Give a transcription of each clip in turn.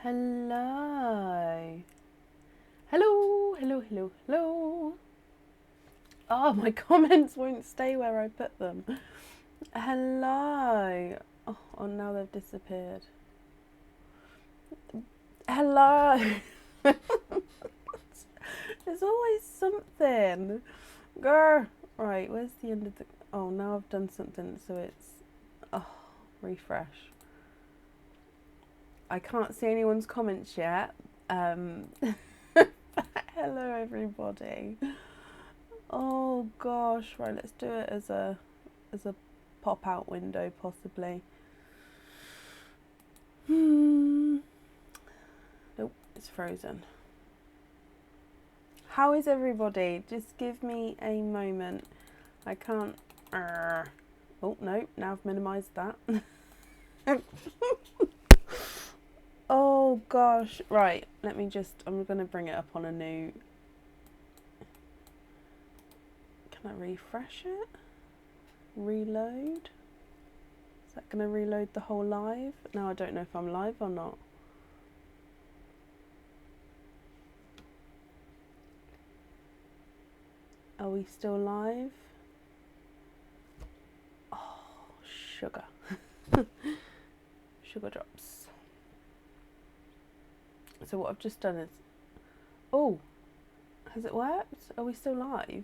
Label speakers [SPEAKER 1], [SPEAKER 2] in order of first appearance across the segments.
[SPEAKER 1] Hello. Hello, hello, hello, hello. Oh, my comments won't stay where I put them. Hello. Oh, now they've disappeared. Hello. There's always something. Grr. Right, where's the end of the... Oh, now I've done something, so it's... Oh, refresh. I can't see anyone's comments yet. Hello, everybody. Oh gosh, right, let's do it as a pop-out window, possibly. Nope, it's frozen. How is everybody? Just give me a moment. I can't... Oh, no, now I've minimised that. Oh gosh, right, let me just... I'm going to bring it up on a new... Can I refresh it? Reload? Is that going to reload the whole live? Now I don't know if I'm live or not. Are we still live? Oh, sugar. Sugar drops. So what I've just done is... Oh, has it worked? Are we still live?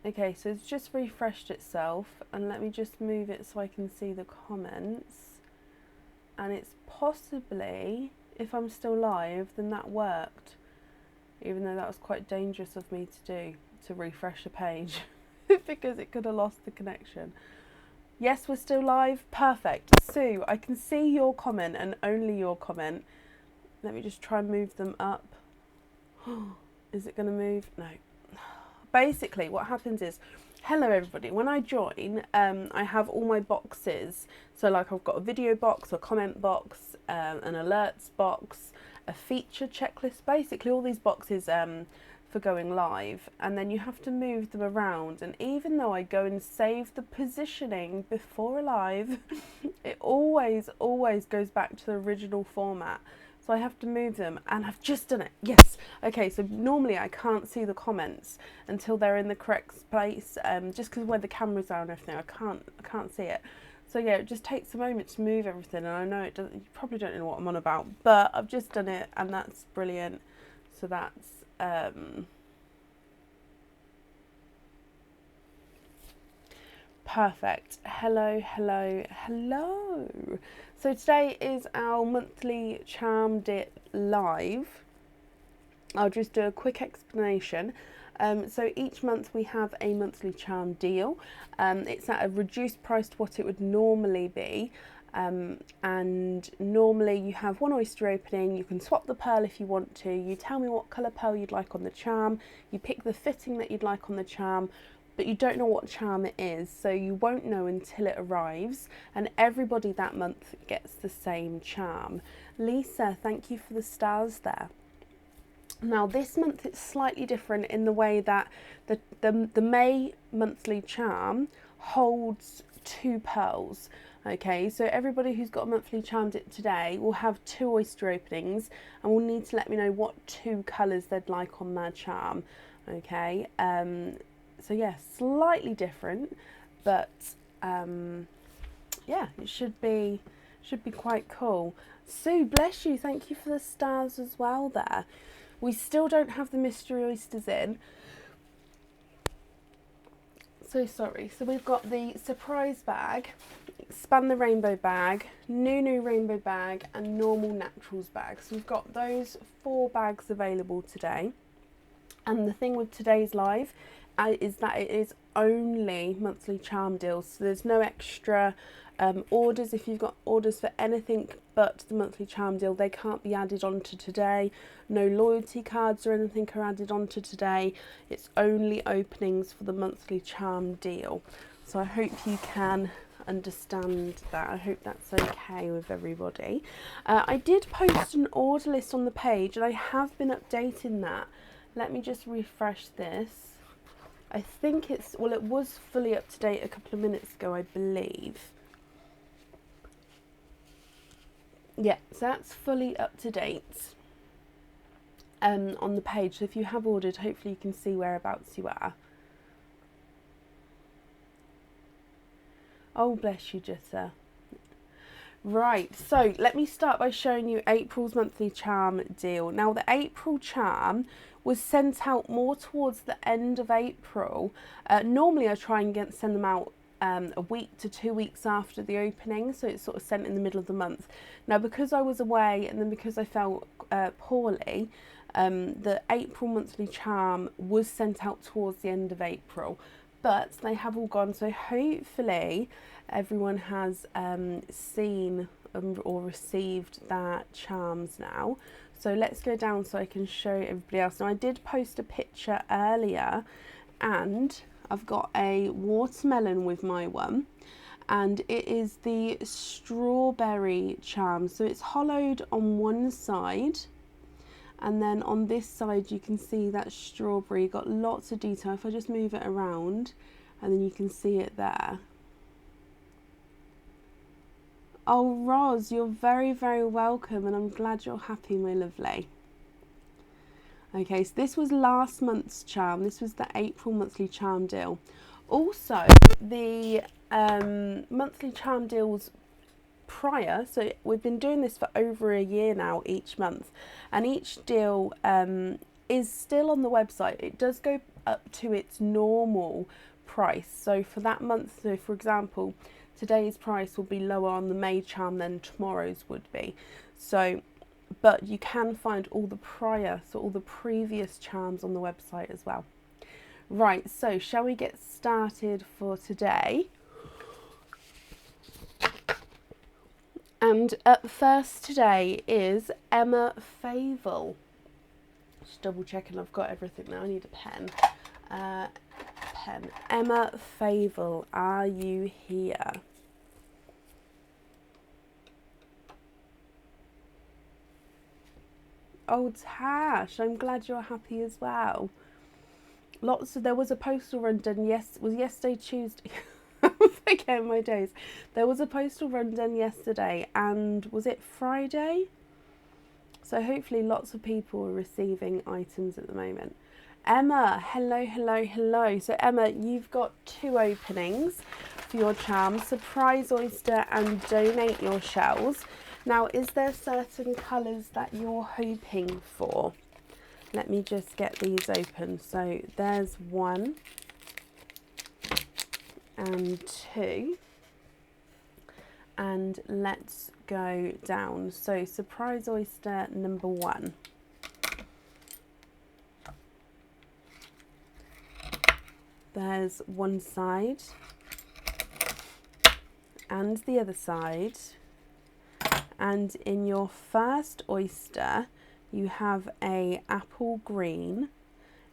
[SPEAKER 1] Okay, so it's just refreshed itself, and let me just move it so I can see the comments. And it's possibly, if I'm still live, then that worked. Even though that was quite dangerous of me to do, to refresh a page, because it could have lost the connection. Yes, we're still live. Perfect. Sue, I can see your comment and only your comment. Let me just try and move them up. Is it going to move? No. Basically, what happens is, hello everybody, when I join, I have all my boxes. So like I've got a video box, a comment box, an alerts box, a feature checklist, basically all these boxes for going live, and then you have to move them around. And even though I go and save the positioning before a live, it always goes back to the original format. So I have to move them, and I've just done it. Yes. Okay, so normally I can't see the comments until they're in the correct place, just because where the cameras are and everything, I can't see it. So yeah, it just takes a moment to move everything, and I know it doesn't. You probably don't know what I'm on about, but I've just done it, and that's brilliant. So that's perfect. Hello, hello, hello. So today is our monthly charm dip live. I'll just do a quick explanation. So each month we have a monthly charm deal. It's at a reduced price to what it would normally be. And normally you have one oyster opening, you can swap the pearl if you want to, you tell me what colour pearl you'd like on the charm, you pick the fitting that you'd like on the charm, but you don't know what charm it is, so you won't know until it arrives, and everybody that month gets the same charm. Lisa, thank you for the stars there. Now this month it's slightly different in the way that the May monthly charm holds 2 pearls. Okay, so everybody who's got a monthly charm dip today will have 2 oyster openings, and will need to let me know what 2 colours they'd like on their charm. Okay, so yeah, slightly different, but yeah, it should be quite cool. Sue, bless you, thank you for the stars as well there. We still don't have the mystery oysters in. So sorry. So we've got the surprise bag, expand the rainbow bag, new rainbow bag, and normal naturals bag. So we've got those 4 bags available today. And the thing with today's live is that it is only monthly charm deals. So there's no extra orders. If you've got orders for anything but the monthly charm deal, they can't be added onto today. No loyalty cards or anything are added onto today. It's only openings for the monthly charm deal. So I hope you can understand that. I hope that's okay with everybody. I did post an order list on the page, and I have been updating that. Let me just refresh this. I think it's, well, it was fully up to date a couple of minutes ago, I believe. Yeah, so that's fully up to date on the page. So if you have ordered, hopefully you can see whereabouts you are. Oh, bless you, Jessa. Right, so let me start by showing you April's monthly charm deal. Now, the April charm was sent out more towards the end of April. Normally I try and send them out a week to 2 weeks after the opening, so it's sort of sent in the middle of the month. Now, because I was away and then because I felt poorly, the April monthly charm was sent out towards the end of April, but they have all gone, so hopefully everyone has seen or received their charms now. So let's go down so I can show everybody else. Now, I did post a picture earlier, and I've got a watermelon with my one, and it is the strawberry charm. So it's hollowed on one side, and then on this side you can see that strawberry got lots of detail. If I just move it around, and then you can see it there. Oh, Roz, you're very, very welcome, and I'm glad you're happy, my lovely. Okay, so this was last month's charm. This was the April monthly charm deal. Also, the monthly charm deals prior, so we've been doing this for over a year now, each month, and each deal is still on the website. It does go up to its normal price. So for that month, so for example, today's price will be lower on the May charm than tomorrow's would be. So, but you can find all the prior, so all the previous charms on the website as well. Right, so shall we get started for today? And up first today is Emma Favel. Just double checking I've got everything now. I need a pen. Emma Favel, are you here? Oh, Tash, I'm glad you're happy as well. There was a postal run done was yesterday, Tuesday. I'm forgetting my days. There was a postal run done yesterday, and was it Friday? So hopefully lots of people are receiving items at the moment. Emma, hello, hello, hello. So Emma, you've got 2 openings for your charms, Surprise Oyster and Donate Your Shells. Now, is there certain colours that you're hoping for? Let me just get these open. So there's 1 and 2. And let's go down. So Surprise Oyster number 1. There's one side and the other side. And in your first oyster, you have a apple green.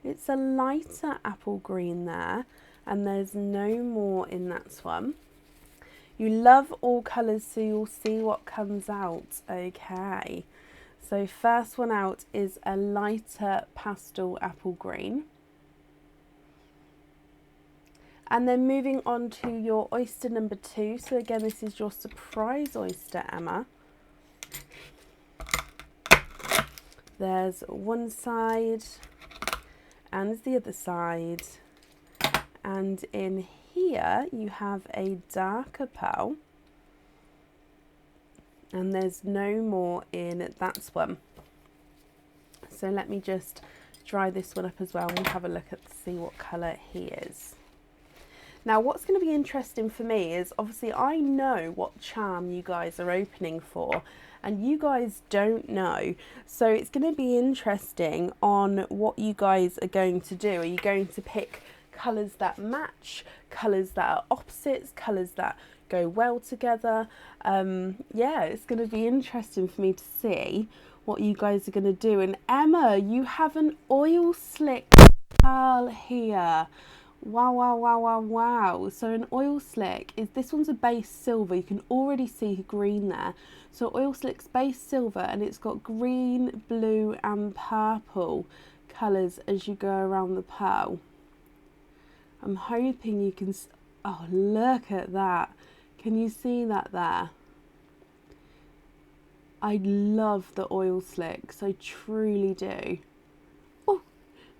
[SPEAKER 1] It's a lighter apple green there, and there's no more in that one. You love all colours, so you'll see what comes out. Okay, so first one out is a lighter pastel apple green. And then moving on to your oyster number 2. So again, this is your Surprise Oyster, Emma. There's one side and the other side. And in here you have a darker pearl. And there's no more in that one. So let me just dry this one up as well, and we'll have a look at see what colour he is. Now, what's going to be interesting for me is, obviously, I know what charm you guys are opening for, and you guys don't know. So it's going to be interesting on what you guys are going to do. Are you going to pick colours that match, colours that are opposites, colours that go well together? Yeah, it's going to be interesting for me to see what you guys are going to do. And Emma, you have an oil slick pearl here. Wow, wow, wow, wow, wow. So an oil slick this one's a base silver. You can already see green there. So oil slick's base silver, and it's got green, blue and purple colours as you go around the pearl. I'm hoping you can, oh, look at that. Can you see that there? I love the oil slicks, I truly do. Oh,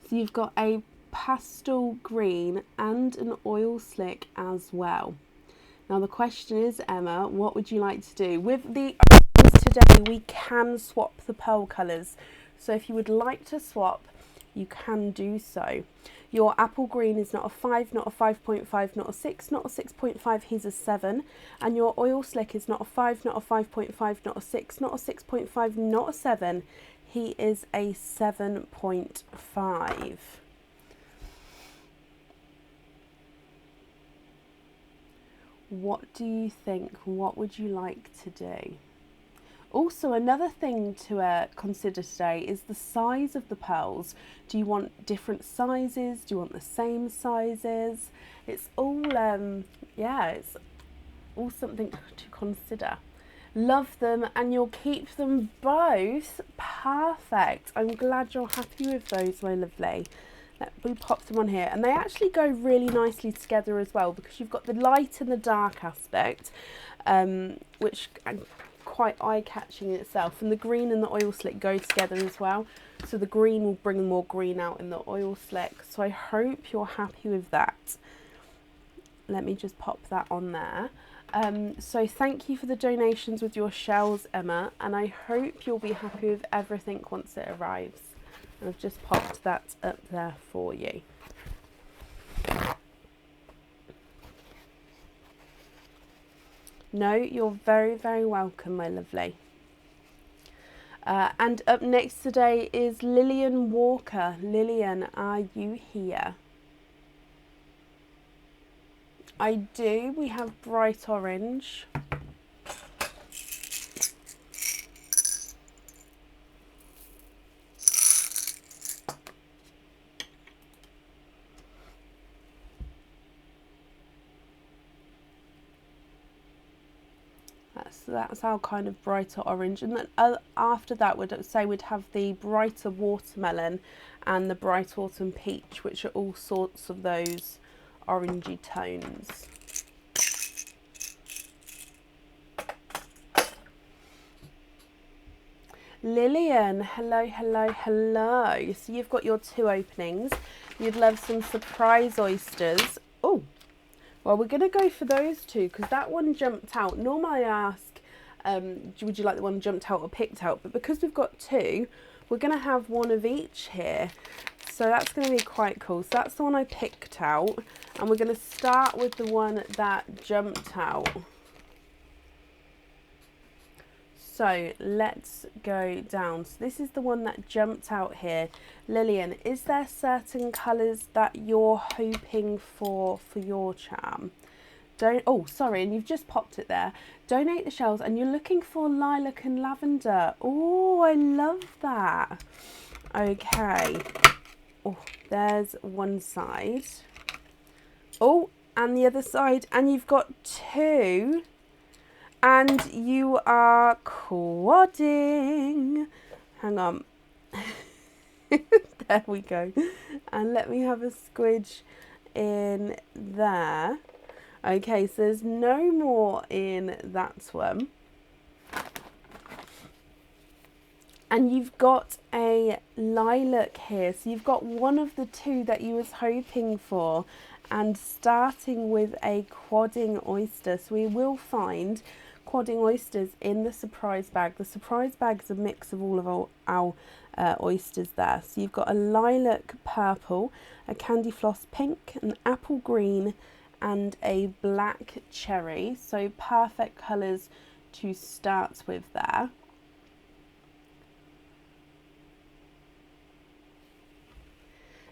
[SPEAKER 1] so you've got a pastel green and an oil slick as well. Now the question is, Emma, what would you like to do? With the options today, we can swap the pearl colours. So if you would like to swap, you can do so. Your apple green is not a 5, not a 5.5, not a 6, not a 6.5, he's a 7. And your oil slick is not a 5, not a 5.5, not a 6, not a 6.5, not a 7. He is a 7.5. What do you think? What would you like to do? Also, another thing to consider today is the size of the pearls. Do you want different sizes? Do you want the same sizes? It's all, yeah, it's all something to consider. Love them, and you'll keep them both. Perfect. I'm glad you're happy with those, my lovely. We pop them on here, and they actually go really nicely together as well, because you've got the light and the dark aspect, which quite eye-catching in itself, and the green and the oil slick go together as well, so the green will bring more green out in the oil slick. So I hope you're happy with that. Let me just pop that on there. So thank you for the donations with your shells, Emma, and I hope you'll be happy with everything once it arrives. And I've just popped that up there for you. No, you're very, very welcome, my lovely. And up next today is Lillian Walker. Lillian, are you here? I do. We have bright orange. That's our kind of brighter orange, and then after that we'd say we'd have the brighter watermelon and the bright autumn peach, which are all sorts of those orangey tones. Lillian, hello, hello, hello. So you've got your 2 openings. You'd love some surprise oysters. Oh, well, we're going to go for those 2 because that one jumped out. Normally I ask, would you like the one jumped out or picked out? But because we've got 2, we're going to have one of each here. So that's going to be quite cool. So that's the one I picked out. And we're going to start with the one that jumped out. So let's go down. So this is the one that jumped out here. Lillian, is there certain colours that you're hoping for your charm? Oh, sorry, and you've just popped it there. Donate the shells, and you're looking for lilac and lavender. Oh, I love that. Okay. Oh, there's one side. Oh, and the other side, and you've got 2. And you are quadding. Hang on. There we go. And let me have a squidge in there. Okay, so there's no more in that one. And you've got a lilac here. So you've got one of the 2 that you was hoping for. And starting with a quadding oyster. So we will find quadding oysters in the surprise bag. The surprise bag is a mix of all of our oysters there. So you've got a lilac purple, a candy floss pink, an apple green, and a black cherry. So perfect colours to start with there.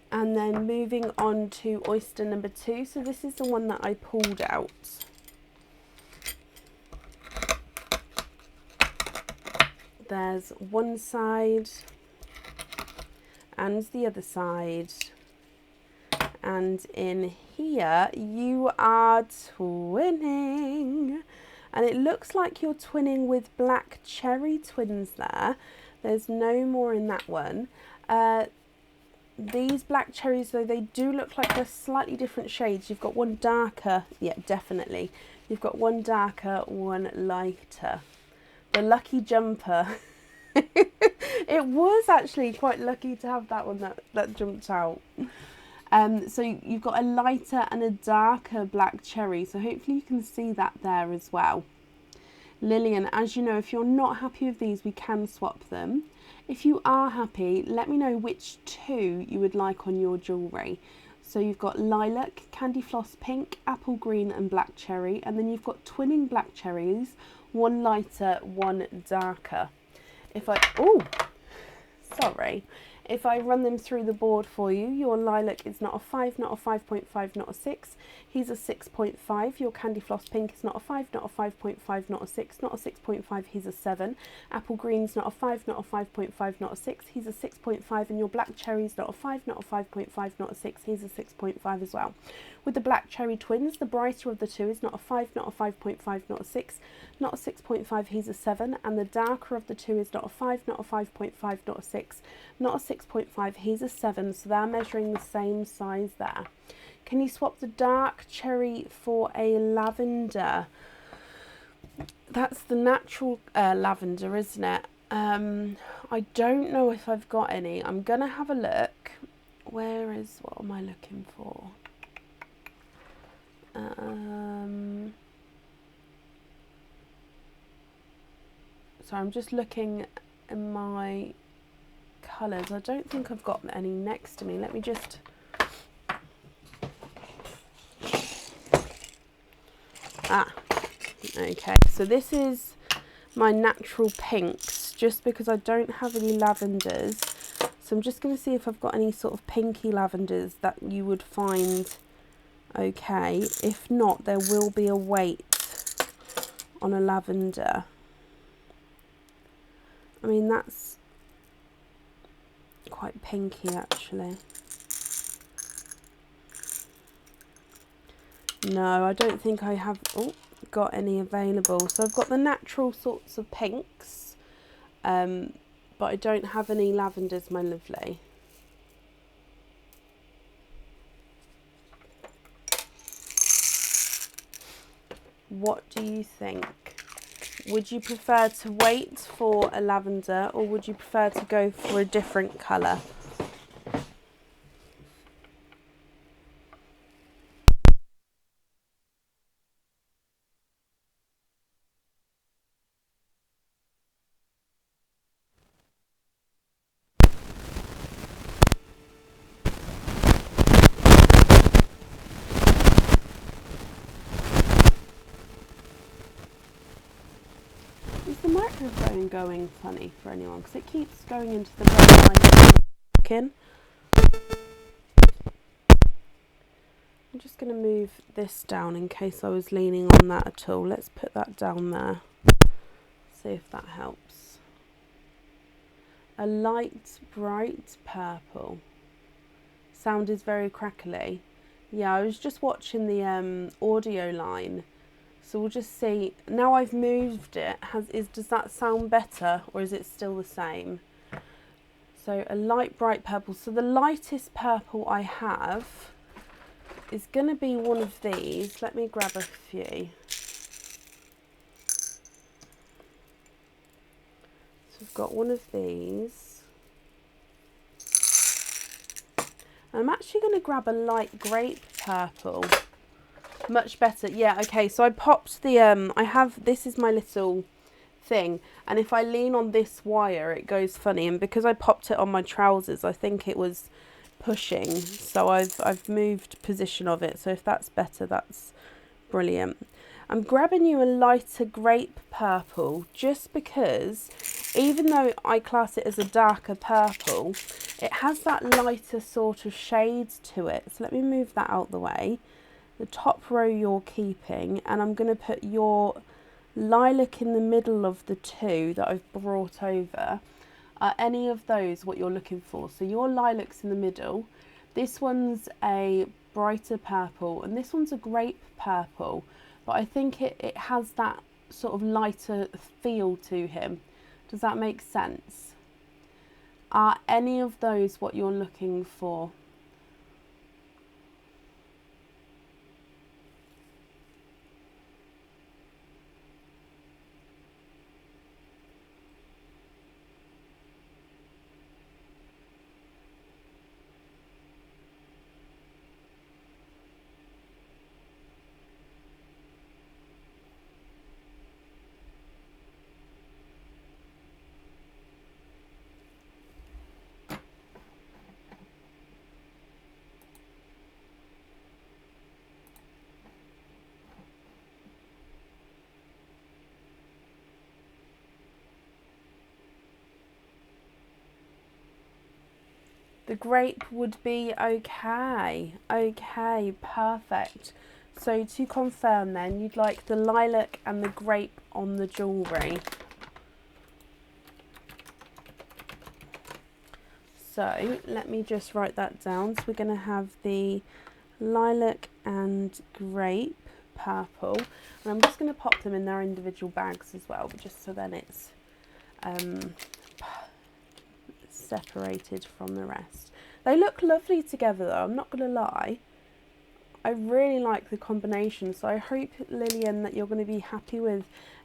[SPEAKER 1] And then moving on to oyster number 2. So this is the one that I pulled out. There's one side and the other side. And in here you are twinning. And it looks like you're twinning with black cherry twins there. There's no more in that one. These black cherries, though, they do look like they're slightly different shades. You've got one darker, yeah, definitely. You've got one darker, one lighter. The lucky jumper. It was actually quite lucky to have that one that jumped out. So you've got a lighter and a darker black cherry. So hopefully you can see that there as well. Lillian, as you know, if you're not happy with these, we can swap them. If you are happy, let me know which two you would like on your jewellery. So you've got lilac, candy floss pink, apple green and black cherry. And then you've got twinning black cherries, one lighter, one darker. If I run them through the board for you, your lilac is not a 5, not a 5.5, not a 6. He's a 6.5. Your candy floss pink is not a 5, not a 5.5, not a 6, not a 6.5. He's a 7. Apple green's not a 5, not a 5.5, not a 6. He's a 6.5. And your black cherry's not a 5, not a 5.5, not a 6. He's a 6.5 as well. With the black cherry twins, the brighter of the two is not a 5, not a 5.5, not a 6, not a 6.5. He's a 7. And the darker of the two is not a 5, not a 5.5, not a 6, not a 6.5. He's a 7. So they're measuring the same size there. Can you swap the dark cherry for a lavender? That's the natural lavender, isn't it? I don't know if I've got any. I'm going to have a look. What am I looking for? So I'm just looking in my colours. I don't think I've got any next to me. Let me just... Okay, so this is my natural pinks, just because I don't have any lavenders. So I'm just going to see if I've got any sort of pinky lavenders that you would find okay. If not, there will be a weight on a lavender. I mean, that's quite pinky actually. No, I don't think I have got any available. So I've got the natural sorts of pinks, but I don't have any lavenders, my lovely. What do you think? Would you prefer to wait for a lavender, or would you prefer to go for a different colour? Is the microphone going funny for anyone? Because it keeps going into the very line. I'm just going to move this down in case I was leaning on that at all. Let's put that down there. See if that helps. A light, bright purple. Sound is very crackly. Yeah, I was just watching the audio line. So we'll just see. Now I've moved it, does that sound better, or is it still the same? So a light, bright purple. So the lightest purple I have is going to be one of these. Let me grab a few. So I've got one of these. I'm actually going to grab a light grape purple. Much better. Yeah, okay, so I popped the this is my little thing, and if I lean on this wire it goes funny, and because I popped it on my trousers I think it was pushing, so I've moved position of it. So if that's better, that's brilliant. I'm grabbing you a lighter grape purple just because even though I class it as a darker purple, it has that lighter sort of shades to it. So let me move that out the way. The top row you're keeping, and I'm going to put your lilac in the middle of the two that I've brought over. Are any of those what you're looking for? So your lilac's in the middle. This one's a brighter purple, and this one's a grape purple. But I think it has that sort of lighter feel to him. Does that make sense? Are any of those what you're looking for? The grape would be okay. Okay, perfect. So to confirm then, you'd like the lilac and the grape on the jewellery. So let me just write that down. So we're going to have the lilac and grape purple. And I'm just going to pop them in their individual bags as well, just so then it's separated from the rest. They look lovely together though, I'm not going to lie. I really like the combination, so I hope, Lillian, that you're going to be happy with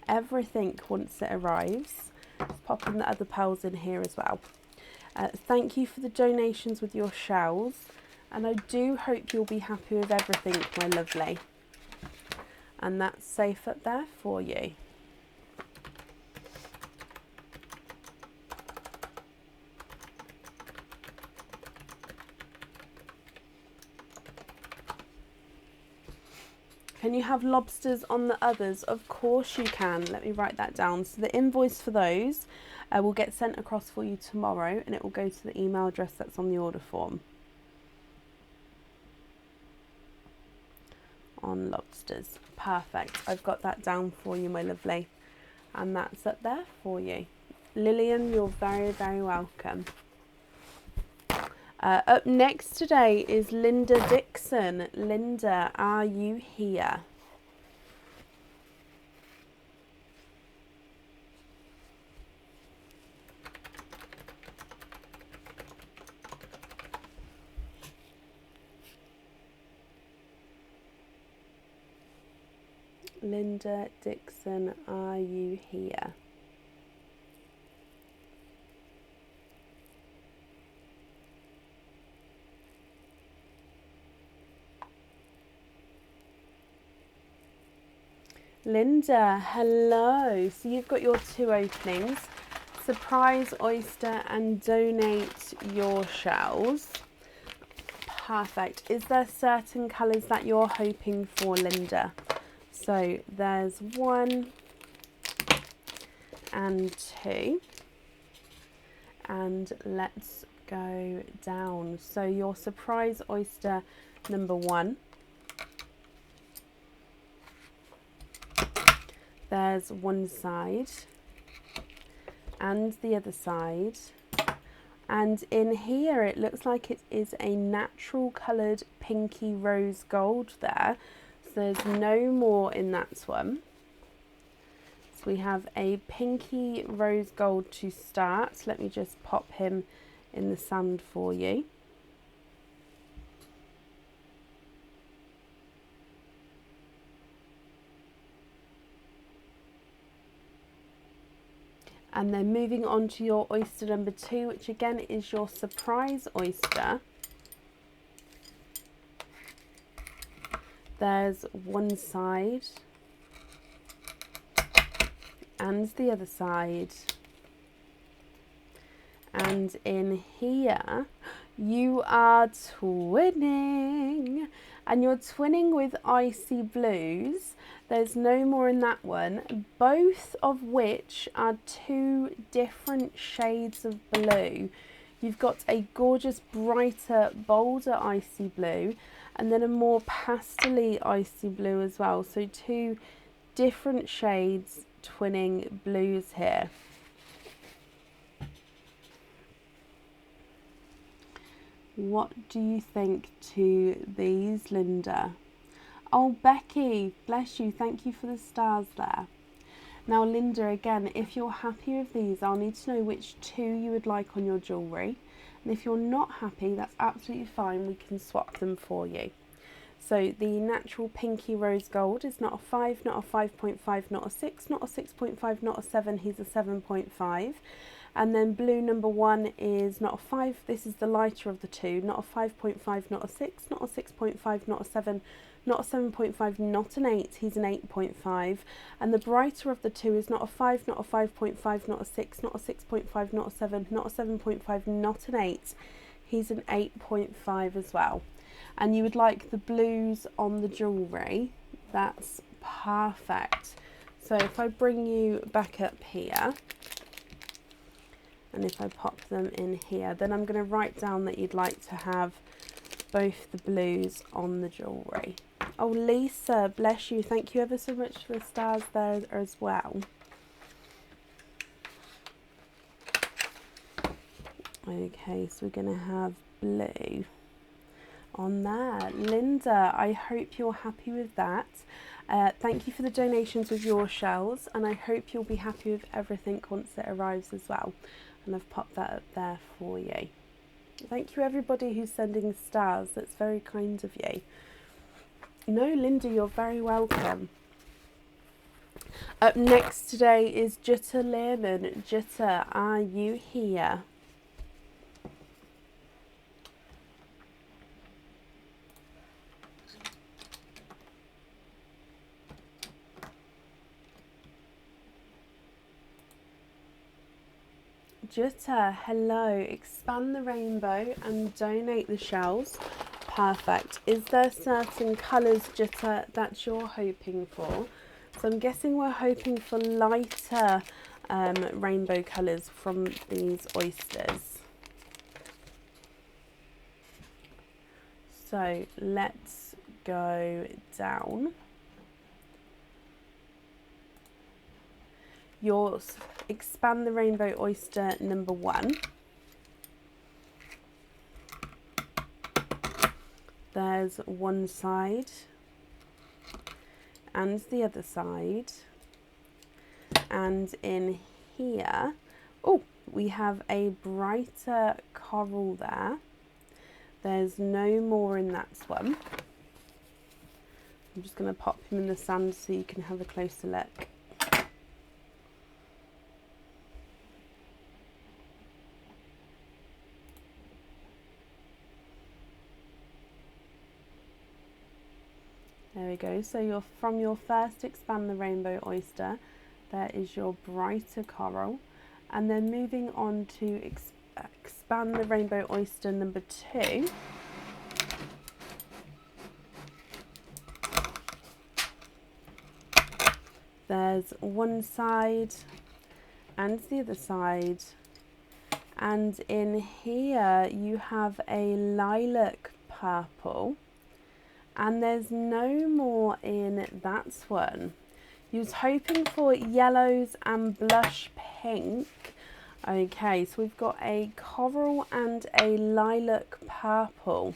[SPEAKER 1] everything once it arrives. Let's pop in the other pearls in here as well. Thank you for the donations with your shells, and I do hope you'll be happy with everything, my lovely. And that's safe up there for you. Can you have lobsters on the others? Of course you can. Let me write that down. So the invoice for those will get sent across for you tomorrow, and it will go to the email address that's on the order form. On lobsters. Perfect. I've got that down for you, my lovely. And that's up there for you. Lillian, you're very, very welcome. Up next today is Linda Dixon. Linda, are you here? Linda Dixon, are you here? Linda, hello. So you've got your two openings, surprise oyster and donate your shells. Perfect. Is there certain colours that you're hoping for, Linda? So there's 1 and 2, and let's go down. So your surprise oyster number 1. There's one side and the other side, and in here it looks like it is a natural coloured pinky rose gold there, so there's no more in that one. So we have a pinky rose gold to start. Let me just pop him in the sand for you. And then moving on to your oyster number 2, which again is your surprise oyster. There's one side and the other side. And in here, you are twinning. And you're twinning with Icy Blues. There's no more in that one, both of which are 2 different shades of blue. You've got a gorgeous, brighter, bolder icy blue, and then a more pastel-y icy blue as well. So 2 different shades twinning blues here. What do you think to these, Linda? Oh, Becky, bless you. Thank you for the stars there. Now Linda, again, if you're happy with these, I'll need to know which two you would like on your jewellery. And if you're not happy, that's absolutely fine, we can swap them for you. So the natural pinky rose gold is not a 5, not a 5.5, not a 6, not a 6.5, not a 7, he's a 7.5. And then blue number 1 is not a 5, this is the lighter of the two, not a 5.5, not a 6, not a 6.5, not a 7, not a 7.5, not an 8, he's an 8.5. And the brighter of the two is not a 5, not a 5.5, not a 6, not a 6.5, not a 7, not a 7.5, not an 8, he's an 8.5 as well. And you would like the blues on the jewellery, that's perfect. So if I bring you back up here, and if I pop them in here, then I'm going to write down that you'd like to have both the blues on the jewellery. Oh, Lisa, bless you. Thank you ever so much for the stars there as well. Okay, so we're going to have blue on there. Linda, I hope you're happy with that. Thank you for the donations with your shells, and I hope you'll be happy with everything once it arrives as well. And I've popped that up there for you. Thank you everybody who's sending stars, that's very kind of you. No, Linda, you're very welcome. Up next today is Jutta Lehrman. Jutta, are you here? Jutta, hello. Expand the rainbow and donate the shells. Perfect. Is there certain colours, Jutta, that you're hoping for? So I'm guessing we're hoping for lighter rainbow colours from these oysters. So let's go down. Yours, expand the rainbow oyster number 1. There's one side and the other side, and in here, oh, we have a brighter coral there. There's no more in that one. I'm just going to pop him in the sand so you can have a closer look. There we go. So from your first expand the rainbow oyster, there is your brighter coral, and then moving on to expand the rainbow oyster number 2. There's one side and the other side, and in here you have a lilac purple. And there's no more in that one. You was hoping for yellows and blush pink. Okay, so we've got a coral and a lilac purple.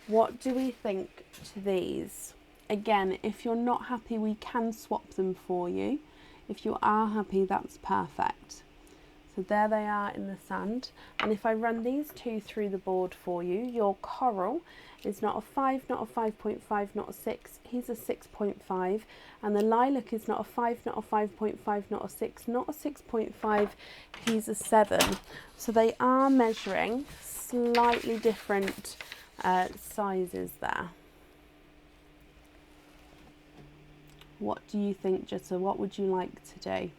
[SPEAKER 1] What do we think to these? Again, if you're not happy, we can swap them for you. If you are happy, that's perfect. So there they are in the sand. And if I run these two through the board for you, your coral is not a 5, not a 5.5, not a 6, he's a 6.5. And the lilac is not a 5, not a 5.5, not a 6, not a 6.5, he's a 7. So they are measuring slightly different sizes there. What do you think, Jutta? What would you like to do?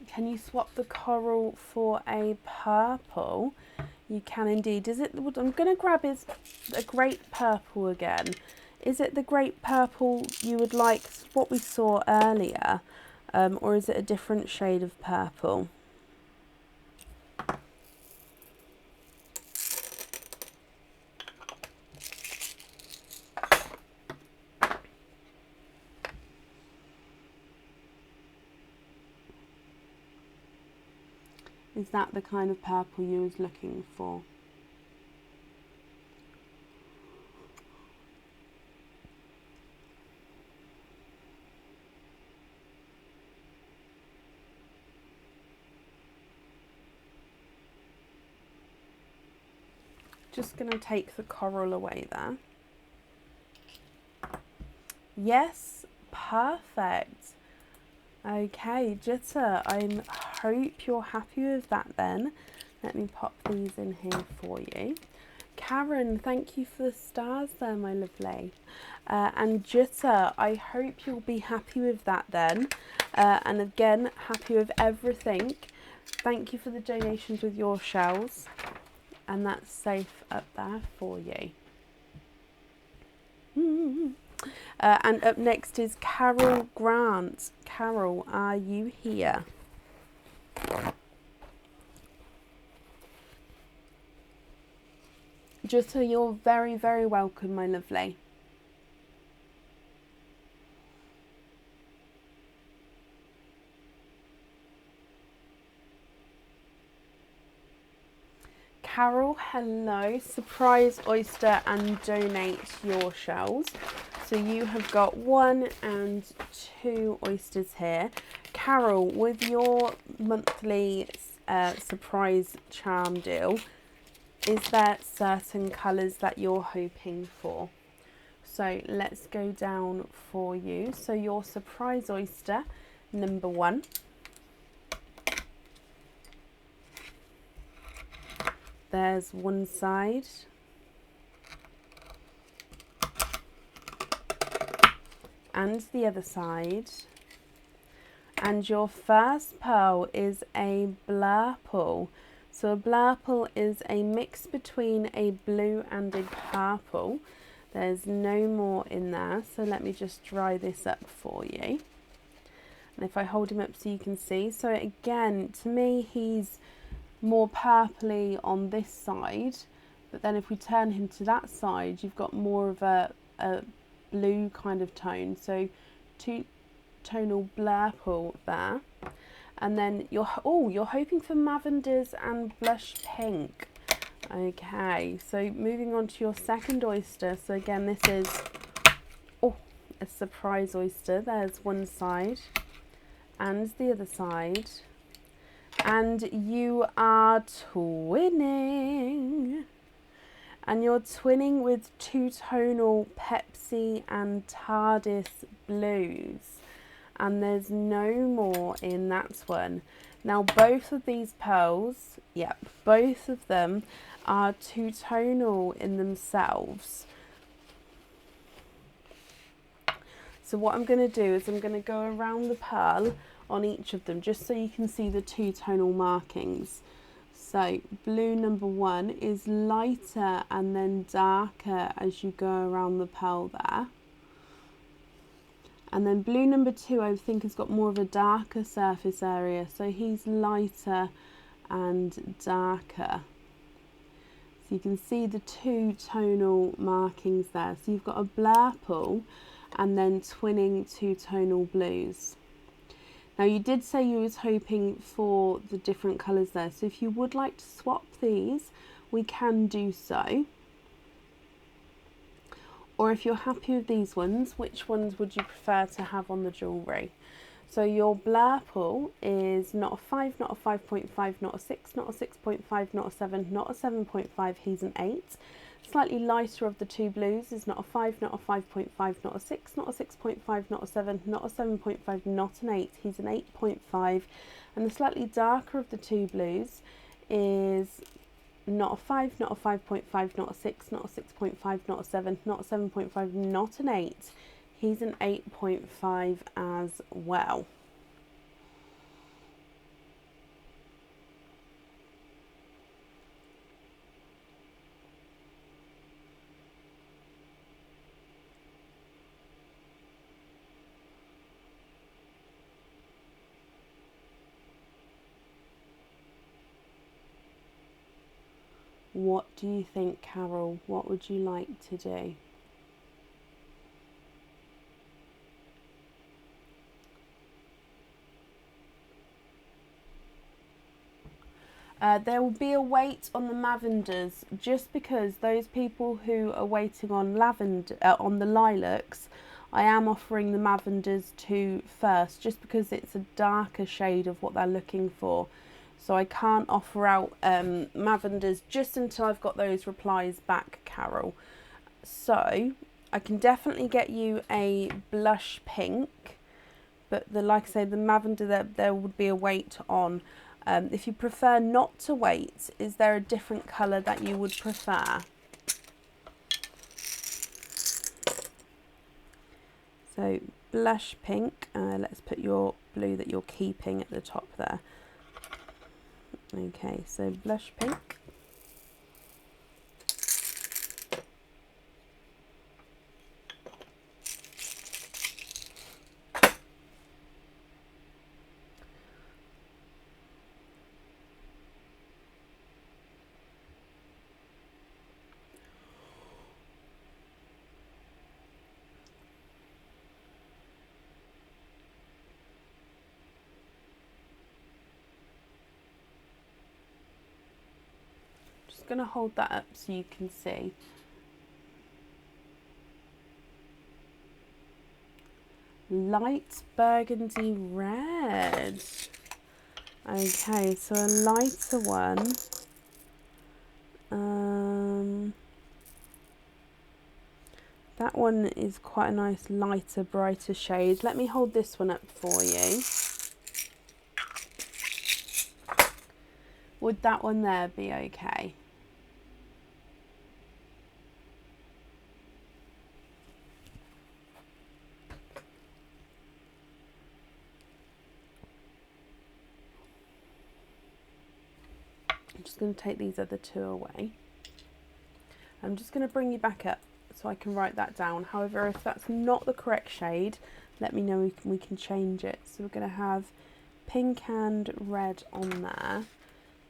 [SPEAKER 1] Can you swap the coral for a purple? You can indeed. Is it, what I'm going to grab is a great purple again. Is it the great purple you would like, what we saw earlier, or is it a different shade of purple? Is that the kind of purple you was looking for? Just going to take the coral away there. Yes, perfect. Okay, Jitter, I hope you're happy with that then. Let me pop these in here for you. Karen, thank you for the stars there, my lovely. And Jitter, I hope you'll be happy with that then. And again, happy with everything. Thank you for the donations with your shells. And that's safe up there for you. And up next is Carol Grant. Carol, are you here? Jutta, you're very, very welcome, my lovely. Carol, hello. Surprise oyster and donate your shells. So you have got 1 and 2 oysters here. Carol, with your monthly surprise charm deal, is there certain colours that you're hoping for? So let's go down for you. So your surprise oyster, number 1. There's one side. And the other side. And your first pearl is a blurple. So a blurple is a mix between a blue and a purple. There's no more in there. So let me just dry this up for you. And if I hold him up so you can see. So again, to me, he's more purpley on this side, but then if we turn him to that side, you've got more of a blue kind of tone, so 2-tonal blurple there. And then you're hoping for Lavenders and blush pink. Okay, so moving on to your second oyster. So again, this is a surprise oyster. There's one side and the other side. And you are twinning. And you're twinning with 2-tonal Pepsi and TARDIS blues. And there's no more in that one. Now both of these pearls, yep, both of them are 2-tonal in themselves. So what I'm going to do is I'm going to go around the pearl on each of them just so you can see the 2-tonal markings. So blue number 1 is lighter and then darker as you go around the pearl there. And then blue number 2 I think has got more of a darker surface area, so he's lighter and darker. So you can see the 2-tonal markings there. So you've got a blurple and then twinning 2-tonal blues. Now you did say you was hoping for the different colours there, so if you would like to swap these, we can do so. Or if you're happy with these ones, which ones would you prefer to have on the jewellery? So your blurple is not a 5, not a 5.5, not a 6, not a 6.5, not a 7, not a 7.5, he's an 8. Slightly lighter of the 2 blues is not a 5, not a 5.5, not a 6, not a 6.5, not a 7, not a 7.5, not an 8, he's an 8.5. And the slightly darker of the 2 blues is not a 5, not a 5.5, not a 6, not a 6.5, not a 7, not a 7.5, not an 8. He's an 8.5 as well. What do you think, Carol? What would you like to do? There will be a wait on the lavenders, just because those people who are waiting on on the lilacs, I am offering the lavenders to first, just because it's a darker shade of what they're looking for. So I can't offer out lavenders just until I've got those replies back, Carol. So I can definitely get you a blush pink, but like I say, the lavender there would be a wait on. If you prefer not to wait, is there a different colour that you would prefer? So blush pink, let's put your blue that you're keeping at the top there. Okay, so blush pink. Going to hold that up so you can see. Light burgundy red. Okay, so a lighter one. That one is quite a nice lighter, brighter shade. Let me hold this one up for you. Would that one there be okay? I'm just going to take these other two away. I'm just going to bring you back up so I can write that down. However, if that's not the correct shade, let me know, we can change it. So we're going to have pink and red on there. I'm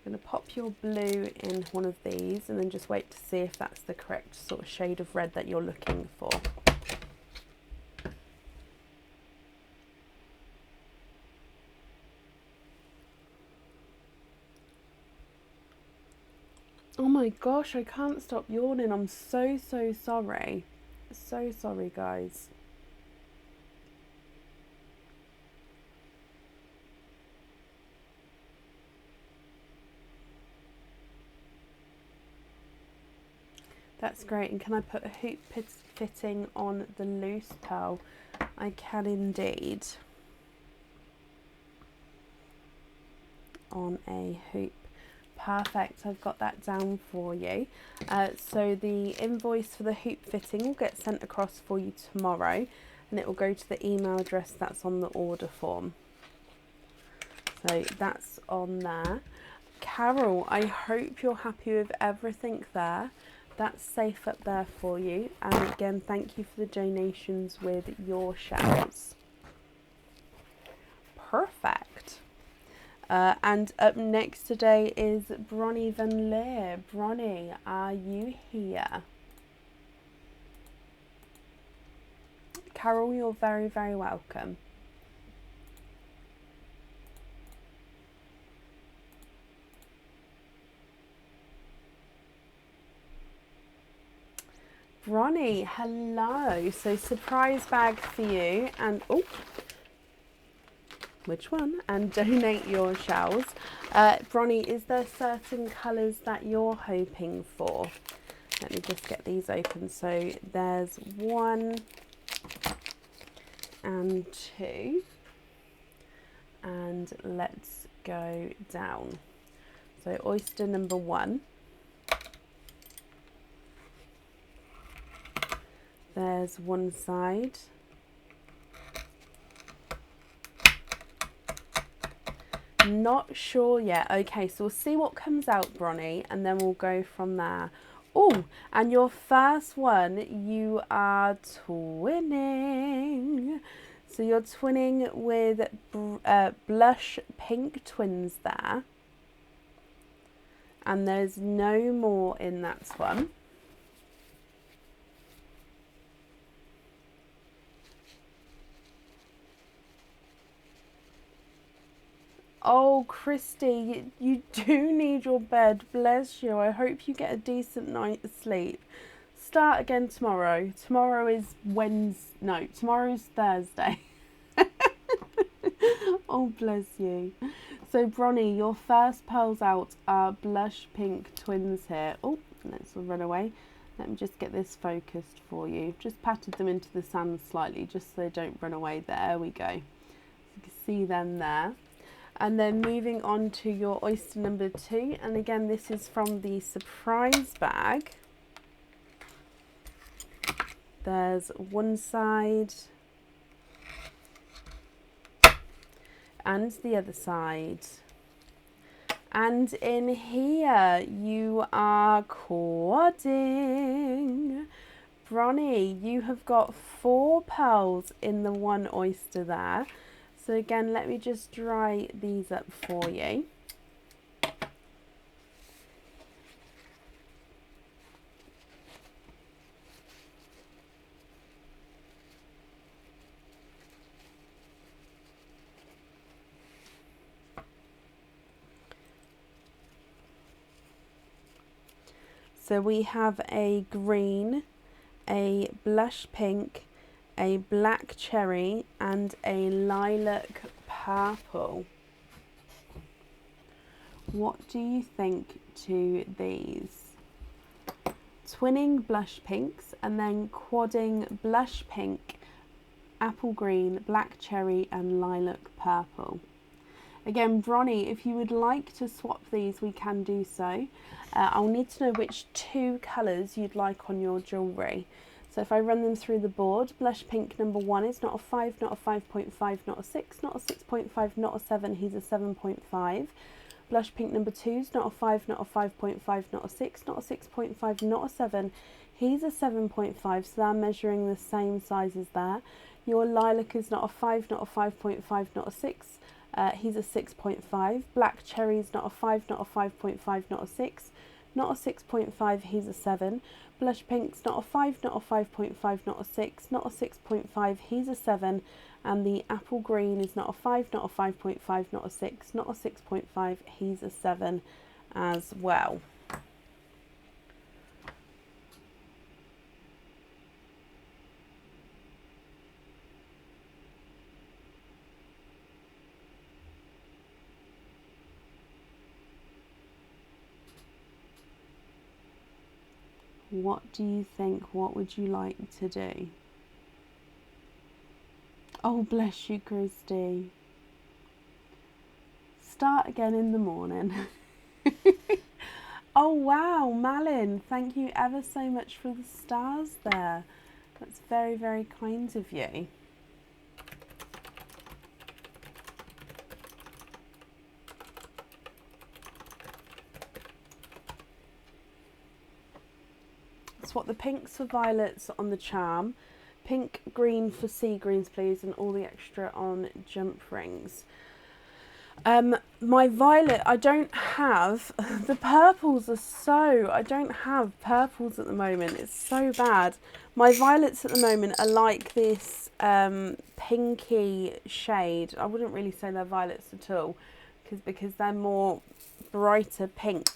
[SPEAKER 1] going to pop your blue in one of these and then just wait to see if that's the correct sort of shade of red that you're looking for. Oh my gosh, I can't stop yawning. I'm so sorry. So sorry, guys. That's great. And can I put a hoop fitting on the loose pearl? I can indeed. On a hoop. Perfect, I've got that down for you. So the invoice for the hoop fitting will get sent across for you tomorrow, and it will go to the email address that's on the order form. So that's on there. Carol, I hope you're happy with everything there. That's safe up there for you. And again, thank you for the donations with your shells. Perfect. And up next today is Bronnie Van Leer. Bronnie, are you here? Carol, you're very welcome. Bronnie, hello. So surprise bag for you, and oh, which one? And donate your shells. Bronnie, is there certain colours that you're hoping for? Let me just get these open. So there's 1 and 2, and let's go down. So oyster number 1. There's one side. Not sure yet. Okay, so we'll see what comes out, Bronnie, and then we'll go from there. Oh, and your first one, you are twinning. So you're twinning with blush pink twins there. and there's no more in that one. Oh, Christy, you do need your bed. Bless you. I hope you get a decent night's sleep. Start again tomorrow. Tomorrow is tomorrow's Thursday. Oh, bless you. So, Bronnie, your first pearls out are blush pink twins here. Oh, let's run away. Let me just get this focused for you. Just patted them into the sand slightly just so they don't run away. There we go. You can see them there. And then moving on to your oyster number 2. And again, this is from the surprise bag. There's one side and the other side. And in here you are quadding. Bronnie, you have got 4 pearls in the one oyster there. So again, let me just dry these up for you. So we have a green, a blush pink, a black cherry and a lilac purple. What do you think to these? Twinning blush pinks and then quadding blush pink, apple green, black cherry and lilac purple. Again, Bronnie, if you would like to swap these, we can do so. I'll need to know which 2 colours you'd like on your jewellery. So if I run them through the board, blush pink number 1 is not a 5, not a 5.5, not a 6, not a 6.5, not a 7, he's a 7.5. Blush pink number 2 is not a 5, not a 5.5, not a 6, not a 6.5, not a 7, he's a 7.5, so they're measuring the same sizes there. Your lilac is not a 5, not a 5.5, not a 6, he's a 6.5. Black cherry is not a 5, not a 5.5, not a 6, not a 6.5, he's a 7. Blush pink's not a 5, not a 5.5, not a 6, not a 6.5, he's a 7. And the apple green is not a 5, not a 5.5, not a 6, not a 6.5, he's a 7 as well. What do you think? What would you like to do? Oh, bless you, Christy. Start again in the morning. Oh, wow, Malin, thank you ever so much for the stars there. That's very, very kind of you. Swap the pinks for violets on the charm. Pink, green for sea greens, please, and all the extra on jump rings. My violet, I don't have. The purples are so... I don't have purples at the moment. It's so bad. My violets at the moment are like this pinky shade. I wouldn't really say they're violets at all, because they're more brighter pink,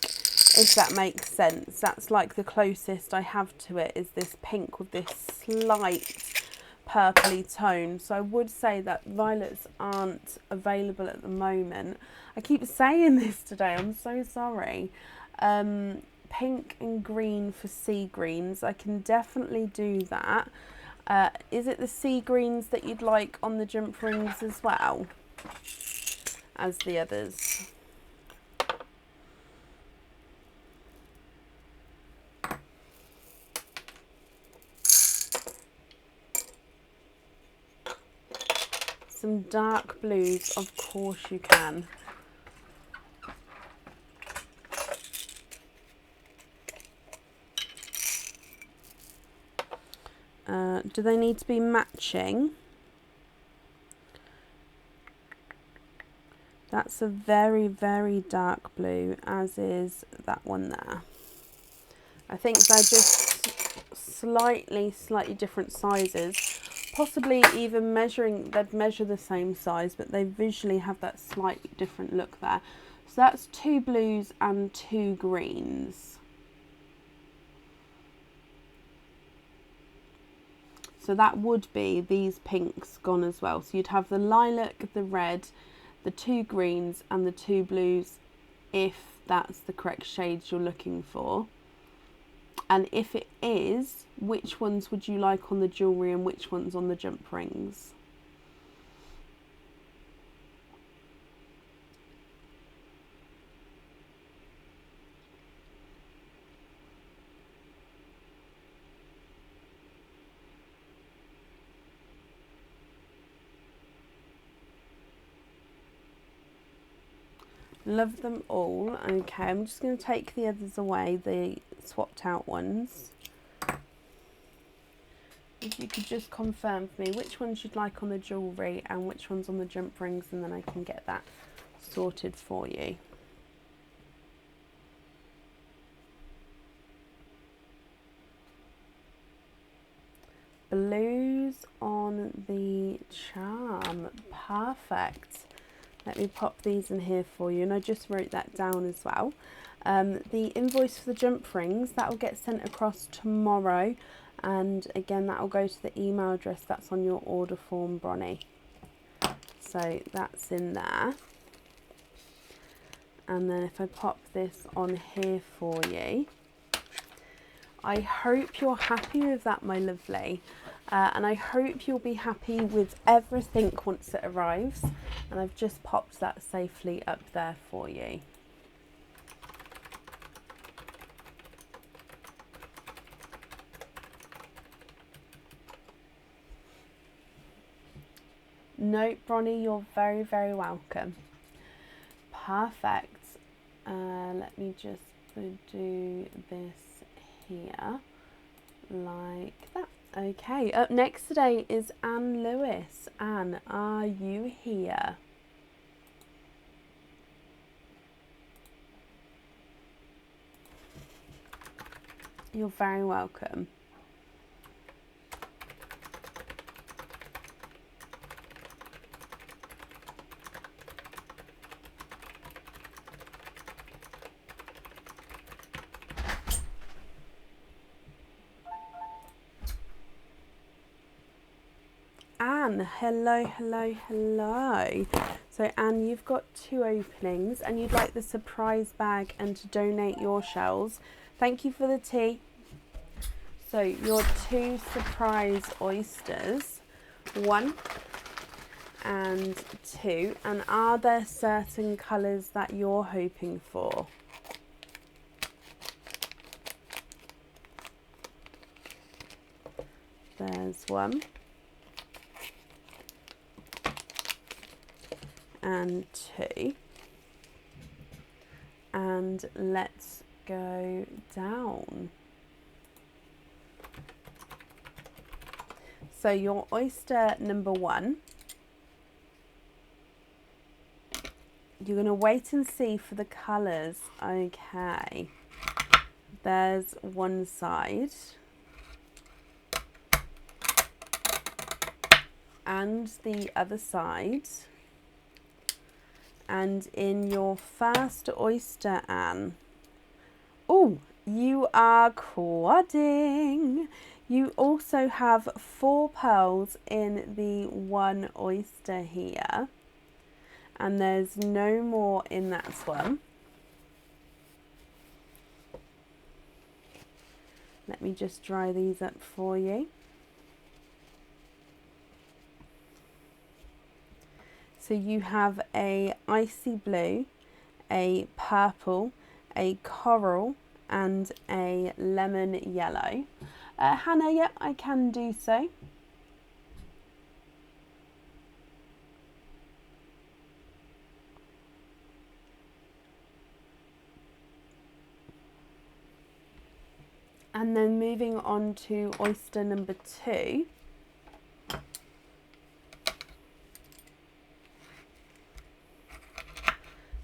[SPEAKER 1] if that makes sense. That's like the closest I have to it, is this pink with this slight purpley tone. So I would say that violets aren't available at the moment. I keep saying this today, I'm so sorry. Pink and green for sea greens, I can definitely do that. Is it the sea greens that you'd like on the jump rings as well as the others? Some dark blues, of course you can. Do they need to be matching? That's a very, very dark blue, as is that one there. I think they're just slightly different sizes. Possibly even they'd measure the same size, but they visually have that slightly different look there. So that's 2 blues and 2 greens. So that would be these pinks gone as well. So you'd have the lilac, the red, the 2 greens and the 2 blues, if that's the correct shades you're looking for. And if it is, which ones would you like on the jewellery and which ones on the jump rings? Love them all. Okay, I'm just going to take the others away, the swapped out ones. If you could just confirm for me which ones you'd like on the jewellery and which ones on the jump rings, and then I can get that sorted for you. Blues on the charm. Perfect. Let me pop these in here for you, and I just wrote that down as well. The invoice for the jump rings, that will get sent across tomorrow, and again that will go to the email address that's on your order form, Bronnie. So that's in there. And then if I pop this on here for you, I hope you're happy with that, my lovely. And I hope you'll be happy with everything once it arrives. And I've just popped that safely up there for you. No, Bronnie, you're very, very welcome. Perfect. Let me just do this here like that. Okay, up next today is Anne Lewis. Anne, are you here? You're very welcome. Anne, hello, hello, hello. So Anne, you've got 2 openings and you'd like the surprise bag and to donate your shells. Thank you for the tea. So your 2 surprise oysters, 1 and 2. And are there certain colours that you're hoping for? There's 1. And 2, and let's go down. So your oyster number 1, you're going to wait and see for the colours. Okay, there's one side and the other side. And in your first oyster, Anne, oh, you are quadding. You also have 4 pearls in the 1 oyster here. And there's no more in that one. Let me just dry these up for you. So you have a icy blue, a purple, a coral and a lemon yellow. Hannah, yep, I can do so. And then moving on to oyster number 2.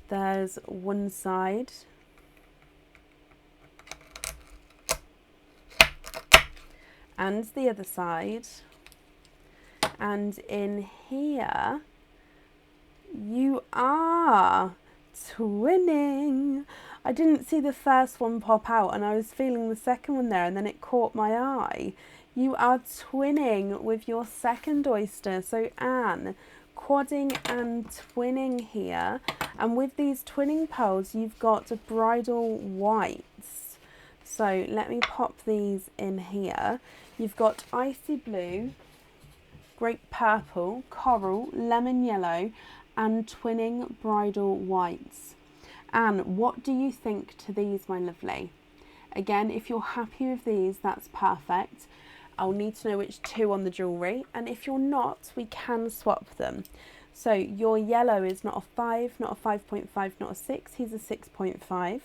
[SPEAKER 1] There's one side. And the other side. And in here, you are twinning. I didn't see the first one pop out and I was feeling the second one there and then it caught my eye. You are twinning with your second oyster. So Anne, quadding and twinning here. And with these twinning pearls, you've got bridal whites. So let me pop these in here. You've got icy blue, grape purple, coral, lemon yellow, and twinning bridal whites. Anne, what do you think to these, my lovely? Again, if you're happy with these, that's perfect. I'll need to know which two on the jewellery, and if you're not, we can swap them. So your yellow is not a 5, not a 5.5, not a 6, he's a 6.5.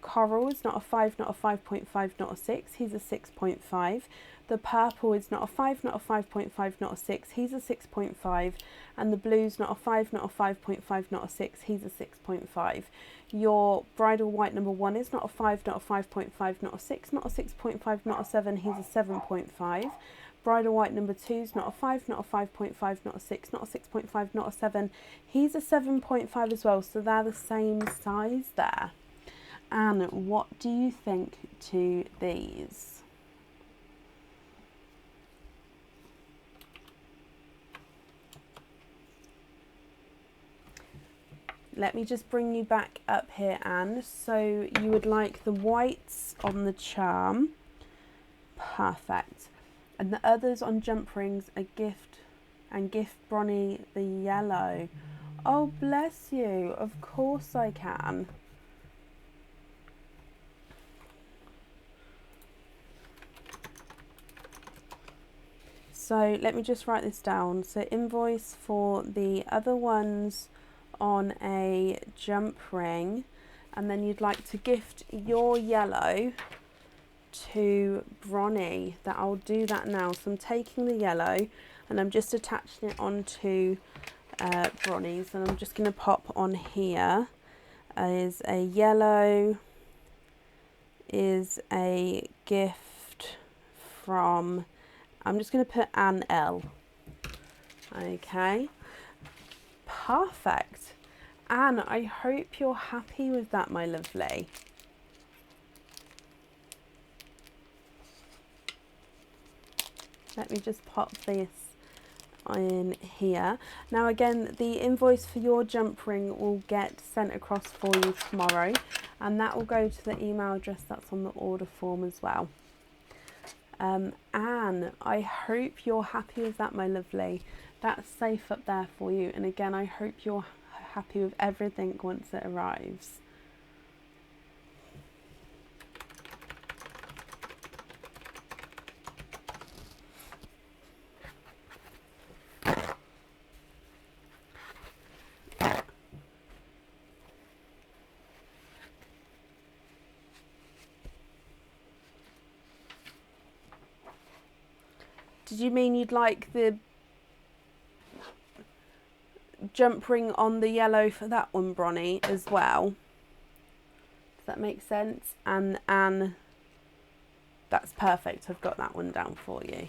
[SPEAKER 1] Coral is not a 5, not a 5.5, not a 6, he's a 6.5. The purple is not a 5, not a 5.5, not a 6, he's a 6.5. And the blue's not a 5, not a 5.5, not a 6, he's a 6.5. Your bridal white number 1 is not a 5, not a 5.5, not a 6, not a 6.5, not a 7, he's a 7.5. Bridal white number 2 is not a 5, not a 5.5, not a 6, not a 6.5, not a 7, he's a 7.5 as well, so they're the same size there. And what do you think to these? Let me just bring you back up here, Anne. So you would like the whites on the charm. Perfect. And the others on jump rings are gift and gift Bronny the yellow. Oh, bless you. Of course I can. So let me just write this down. So invoice for the other ones on a jump ring, and then you'd like to gift your yellow to Bronny. That I'll do that now. So I'm taking the yellow and I'm just attaching it onto Bronny's, and I'm just going to pop on here is a yellow is a gift from, I'm just going to put Anne L. Okay. Perfect. Anne, I hope you're happy with that, my lovely. Let me just pop this in here. Now again, the invoice for your jump ring will get sent across for you tomorrow, and that will go to the email address that's on the order form as well. Anne, I hope you're happy with that, my lovely. That's safe up there for you, and again, I hope you're happy with everything once it arrives. Did you mean you'd like the jump ring on the yellow for that one, Bronny, as well? Does that make sense? And Anne, that's perfect. I've got that one down for you.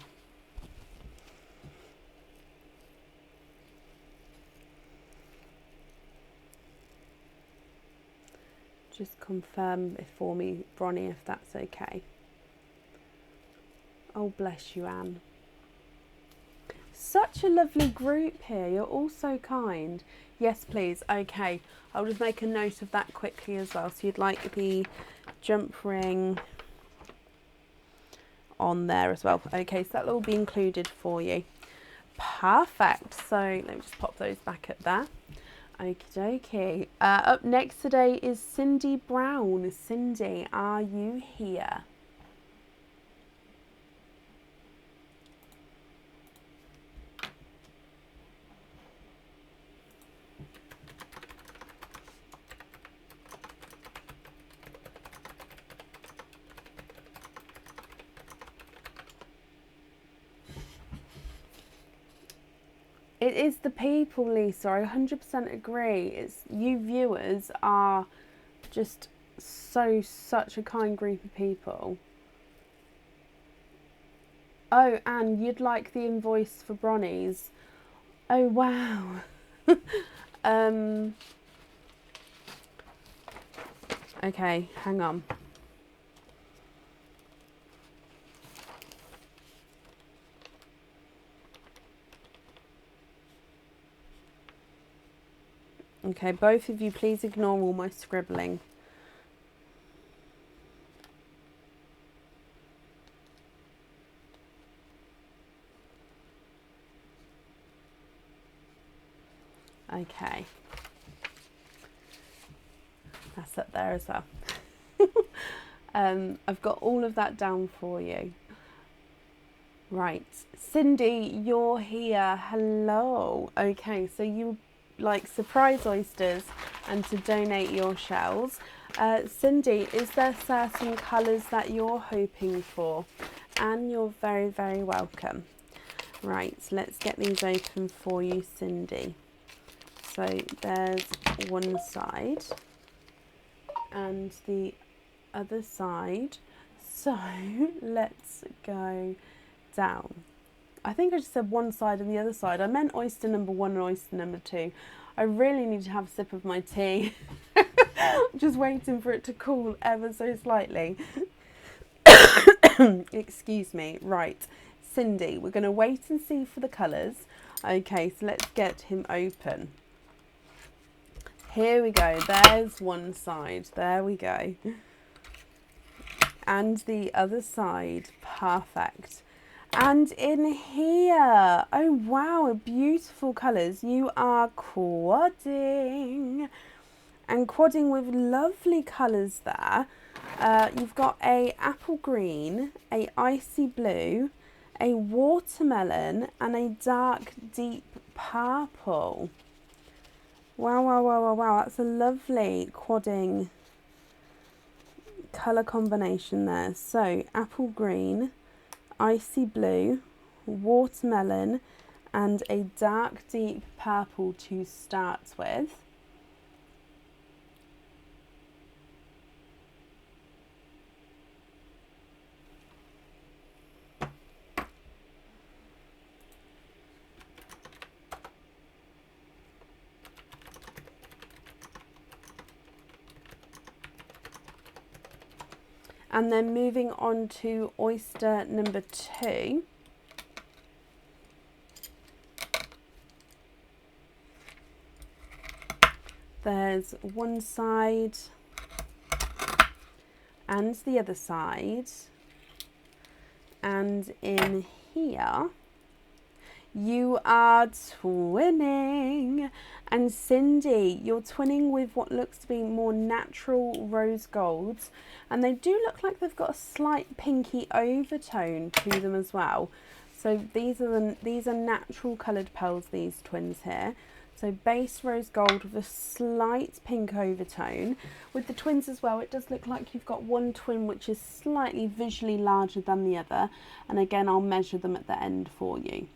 [SPEAKER 1] Just confirm it for me, Bronny, if that's okay. Oh, bless you, Anne. Such a lovely group here. You're all so kind. Yes, please. Okay. I'll just make a note of that quickly as well. So you'd like the jump ring on there as well. Okay, so that'll all be included for you. Perfect. So let me just pop those back up there. Okie dokie. Up next today is Cindy Brown. Cindy, are you here? It is the people, Lisa. I 100% agree. It's you viewers are just such a kind group of people. Oh, and you'd like the invoice for Bronnies. Oh, wow. Okay, hang on. Okay, both of you, please ignore all my scribbling. Okay. That's up there as well. I've got all of that down for you. Right. Cindy, you're here. Hello. Okay, so you like surprise oysters and to donate your shells. Cindy, is there certain colours that you're hoping for? And you're very, very welcome. Right, let's get these open for you, Cindy. So there's one side and the other side. So let's go down. I think I just said one side and the other side. I meant oyster number 1 and oyster number 2. I really need to have a sip of my tea. Just waiting for it to cool ever so slightly. Excuse me. Right, Cindy, we're going to wait and see for the colours. Okay, so let's get him open. Here we go. There's one side. There we go. And the other side. Perfect. And in here, oh wow, beautiful colours. You are quadding. And quadding with lovely colours there. You've got a apple green, a icy blue, a watermelon, and a dark deep purple. Wow, wow, wow, wow, wow. That's a lovely quadding colour combination there. So, apple green, icy blue, watermelon, and a dark deep purple to start with. And then moving on to oyster number 2. There's one side and the other side. And in here, you are twinning. And Cindy, you're twinning with what looks to be more natural rose golds. And they do look like they've got a slight pinky overtone to them as well. So these are natural coloured pearls, these twins here. So base rose gold with a slight pink overtone. With the twins as well, it does look like you've got one twin which is slightly visually larger than the other. And again, I'll measure them at the end for you.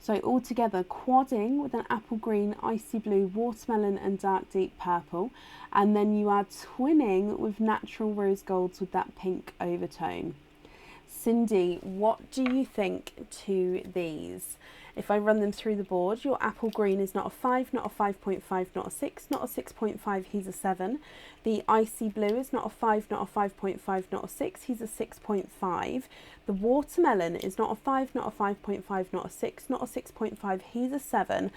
[SPEAKER 1] So altogether, quadding with an apple green, icy blue, watermelon and dark deep purple. And then you are twinning with natural rose golds with that pink overtone. Cindy, what do you think to these? If I run them through the board, your apple green is not a 5, not a 5.5, not a 6, not a 6.5, he's a 7. The icy blue is not a 5, not a 5.5, not a 6, he's a 6.5. The watermelon is not a 5, not a 5.5, not a 6, not a 6.5, he's a 7.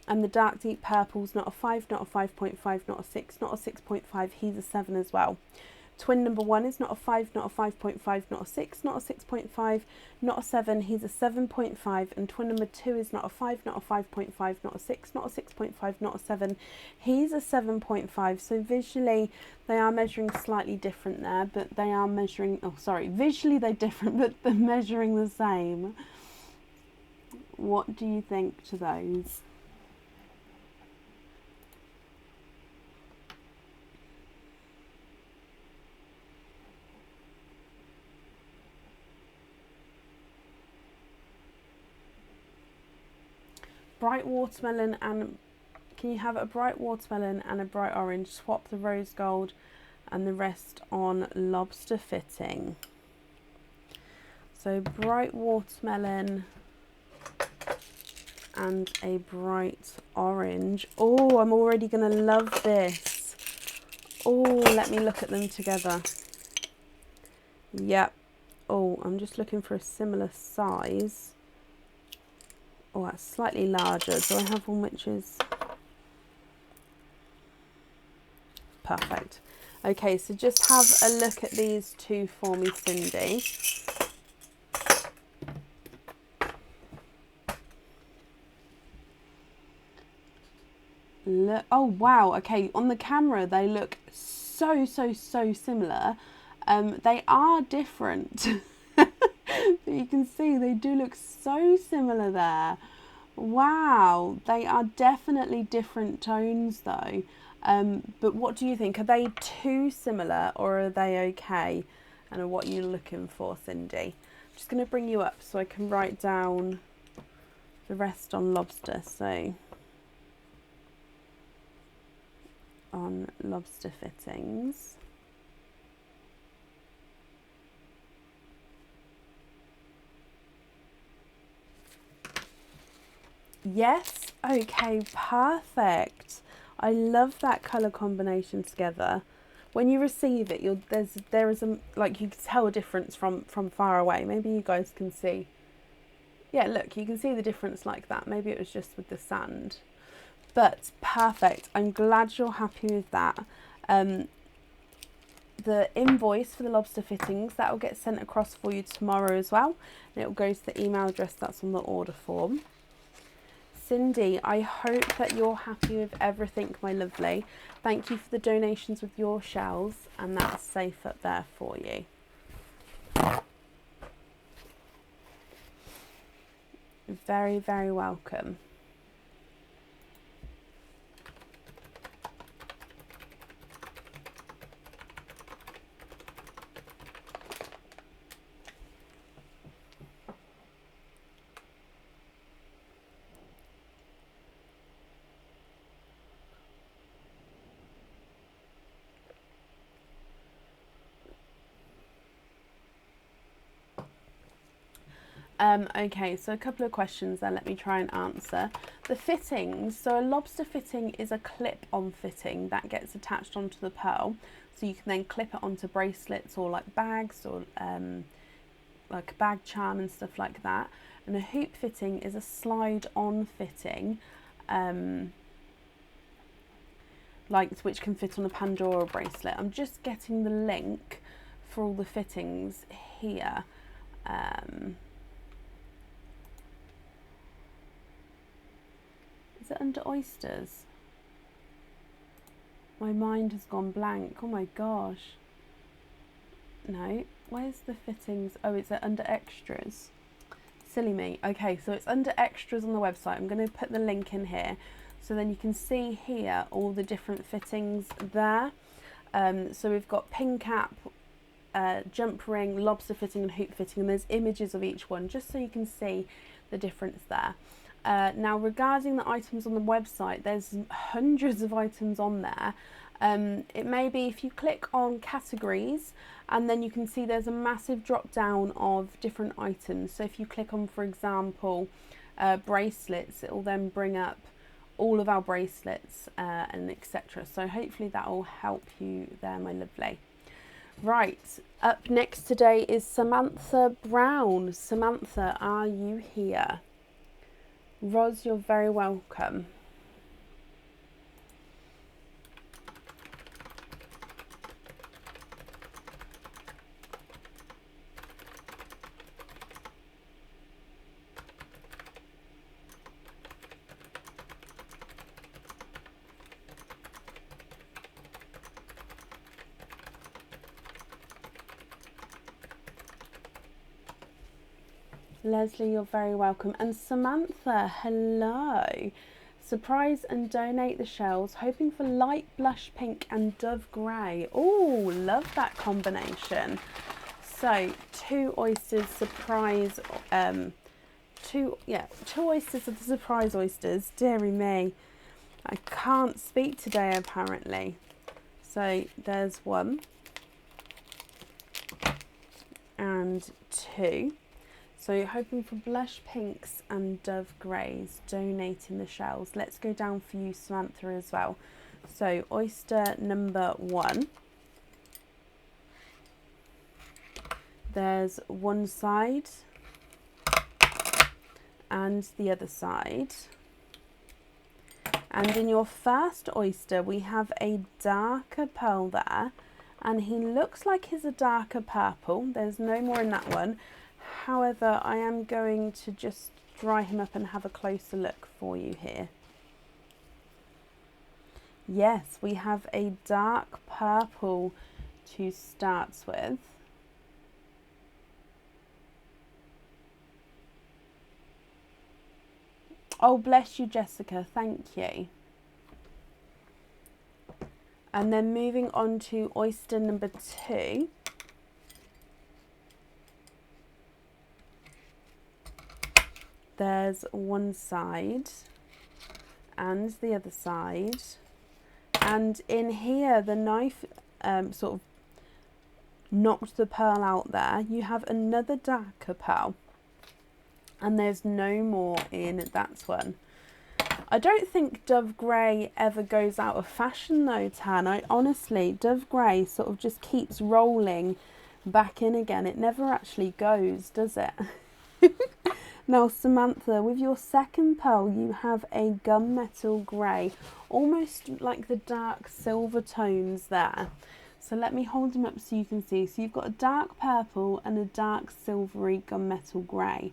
[SPEAKER 1] And the dark deep purple's not a 5, not a 5.5, not a 6, not a 6.5, he's a 7 as well. Twin number 1 is not a 5, not a 5.5, not a 6, not a 6.5, not a 7, he's a 7.5. And twin number 2 is not a 5, not a 5.5, not a 6, not a 6.5, not a 7, he's a 7.5. So visually they are measuring slightly different there, but they are measuring, oh sorry, visually they're different, but they're measuring the same. What do you think to those? bright watermelon and can you have a bright watermelon and a bright orange? Swap the rose gold and the rest on lobster fitting. So bright watermelon and a bright orange. Oh, I'm already going to love this. Oh, let me look at them together. Yep. Oh, I'm just looking for a similar size. Oh, that's slightly larger. Do I have one which is... Perfect. Okay, so just have a look at these two for me, Cindy. Look, oh wow, okay, on the camera they look so similar. They are different. But you can see they do look so similar there. Wow, they are definitely different tones though. But what do you think? Are they too similar or are they okay? And what are you looking for, Cindy? I'm just going to bring you up so I can write down the rest on lobster. So on lobster fittings. Yes, okay, perfect. I love that colour combination together. When you receive it, there is a, like, you can tell a difference from far away. Maybe you guys can see. Yeah, look, you can see the difference like that. Maybe it was just with the sand. But perfect. I'm glad you're happy with that. The invoice for the lobster fittings, that will get sent across for you tomorrow as well. And it will go to the email address that's on the order form. Cindy, I hope that you're happy with everything, my lovely. Thank you for the donations with your shells, and that's safe up there for you. Very, very welcome. Okay, so a couple of questions there, let me try and answer. The fittings, so a lobster fitting is a clip-on fitting that gets attached onto the pearl, so you can then clip it onto bracelets or like bags or like a bag charm and stuff like that. And a hoop fitting is a slide-on fitting, like which can fit on a Pandora bracelet. I'm just getting the link for all the fittings here. Is it under oysters? My mind has gone blank. Oh my gosh. No, where's the fittings? Oh, it's under extras. Silly me. Okay, so it's under extras on the website. I'm going to put the link in here. So then you can see here all the different fittings there. So we've got pin cap, jump ring, lobster fitting and hoop fitting. And there's images of each one just so you can see the difference there. Now regarding the items on the website, there's hundreds of items on there. It may be if you click on categories and then you can see there's a massive drop down of different items. So if you click on, for example, bracelets, it will then bring up all of our bracelets and etc. So hopefully that will help you there, my lovely. Right, up next today is Samantha Brown. Samantha, are you here? Roz, you're very welcome. Leslie, you're very welcome. And Samantha, hello. Surprise and donate the shells, hoping for light blush pink and dove grey. Oh, love that combination. So 2 oysters, surprise two oysters are the surprise oysters. Deary me, I can't speak today apparently. So there's 1 and 2. So you're hoping for blush pinks and dove greys, donating the shells. Let's go down for you, Samantha, as well. So oyster number 1. There's one side and the other side. And in your first oyster, we have a darker pearl there, and he looks like he's a darker purple. There's no more in that one. However, I am going to just dry him up and have a closer look for you here. Yes, we have a dark purple to start with. Oh, bless you, Jessica. Thank you. And then moving on to oyster number 2. There's one side and the other side. And in here, the knife sort of knocked the pearl out there. You have another darker pearl. And there's no more in that one. I don't think dove grey ever goes out of fashion though, Tan. Honestly, dove grey sort of just keeps rolling back in again. It never actually goes, does it? Now, Samantha, with your second pearl, you have a gunmetal grey, almost like the dark silver tones there. So let me hold them up so you can see. So you've got a dark purple and a dark silvery gunmetal grey.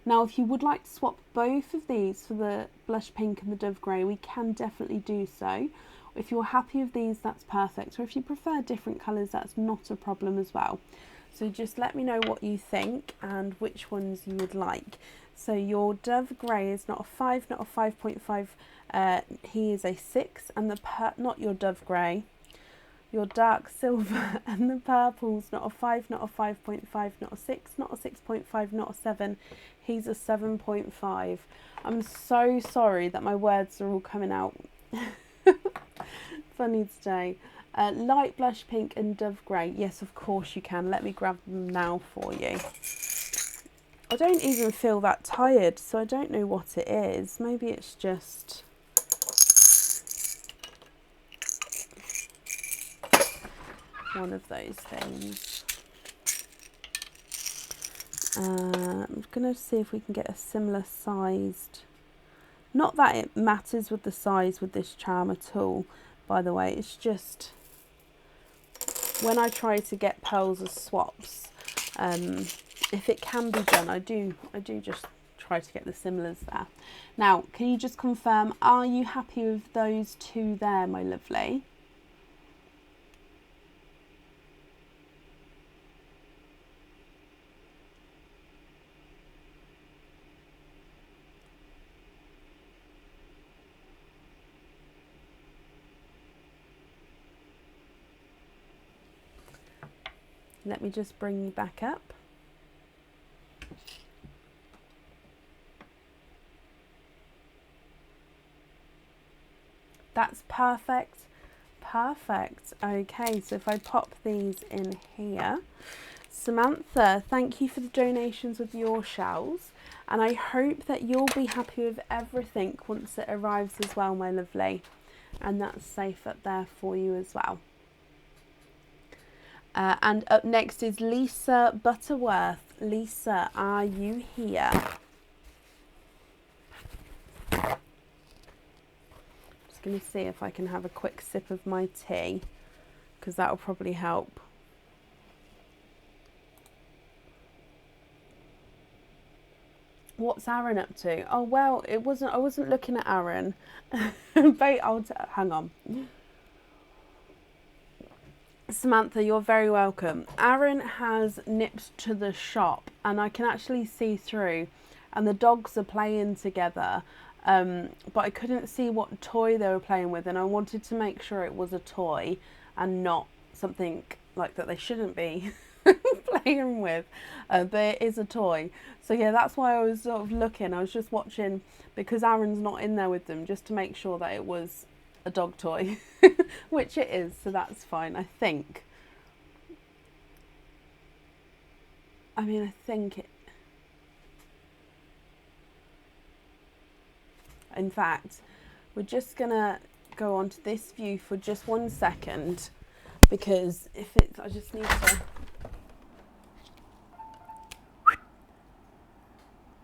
[SPEAKER 1] Now, if you would like to swap both of these for the blush pink and the dove grey, we can definitely do so. If you're happy with these, that's perfect. Or if you prefer different colours, that's not a problem as well. So just let me know what you think and which ones you would like. So your dove grey is not a 5, not a 5.5. He is a 6, and not your dove grey. Your dark silver and the purple's not a 5, not a 5.5, not a 6, not a 6.5, not a 7. He's a 7.5. I'm so sorry that my words are all coming out funny today. Light blush pink and dove grey. Yes, of course you can. Let me grab them now for you. I don't even feel that tired, so I don't know what it is. Maybe it's just... one of those things. I'm going to see if we can get a similar sized... Not that it matters with the size with this charm at all, by the way. It's just when I try to get pearls as swaps, if it can be done, I do just try to get the similars there. Now, can you just confirm, are you happy with those 2 there, my lovely? Let me just bring you back up. That's perfect. Perfect. Okay, so if I pop these in here. Samantha, thank you for the donations with your shells. And I hope that you'll be happy with everything once it arrives as well, my lovely. And that's safe up there for you as well. And up next is Lisa Butterworth. Lisa, are you here? Just going to see if I can have a quick sip of my tea, because that will probably help. What's Aaron up to? Oh well, I wasn't looking at Aaron. Hang on. Samantha, you're very welcome. Aaron has nipped to the shop and I can actually see through, and the dogs are playing together, but I couldn't see what toy they were playing with, and I wanted to make sure it was a toy and not something like that they shouldn't be playing with, but it is a toy. So yeah, that's why I was sort of looking. I was just watching because Aaron's not in there with them, just to make sure that it was a dog toy, which it is, so that's fine, I think. I mean, I think it... In fact, we're just gonna go on to this view for just 1 second, because if it's, I just need to...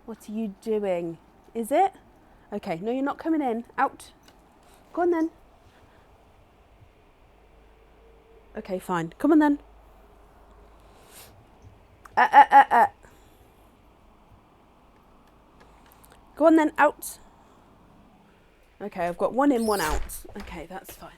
[SPEAKER 1] What are you doing? Is it? Okay, no, you're not coming in. Out. Go on then. Okay, fine. Come on then. Go on then, out. Okay, I've got 1 in, 1 out. Okay, that's fine.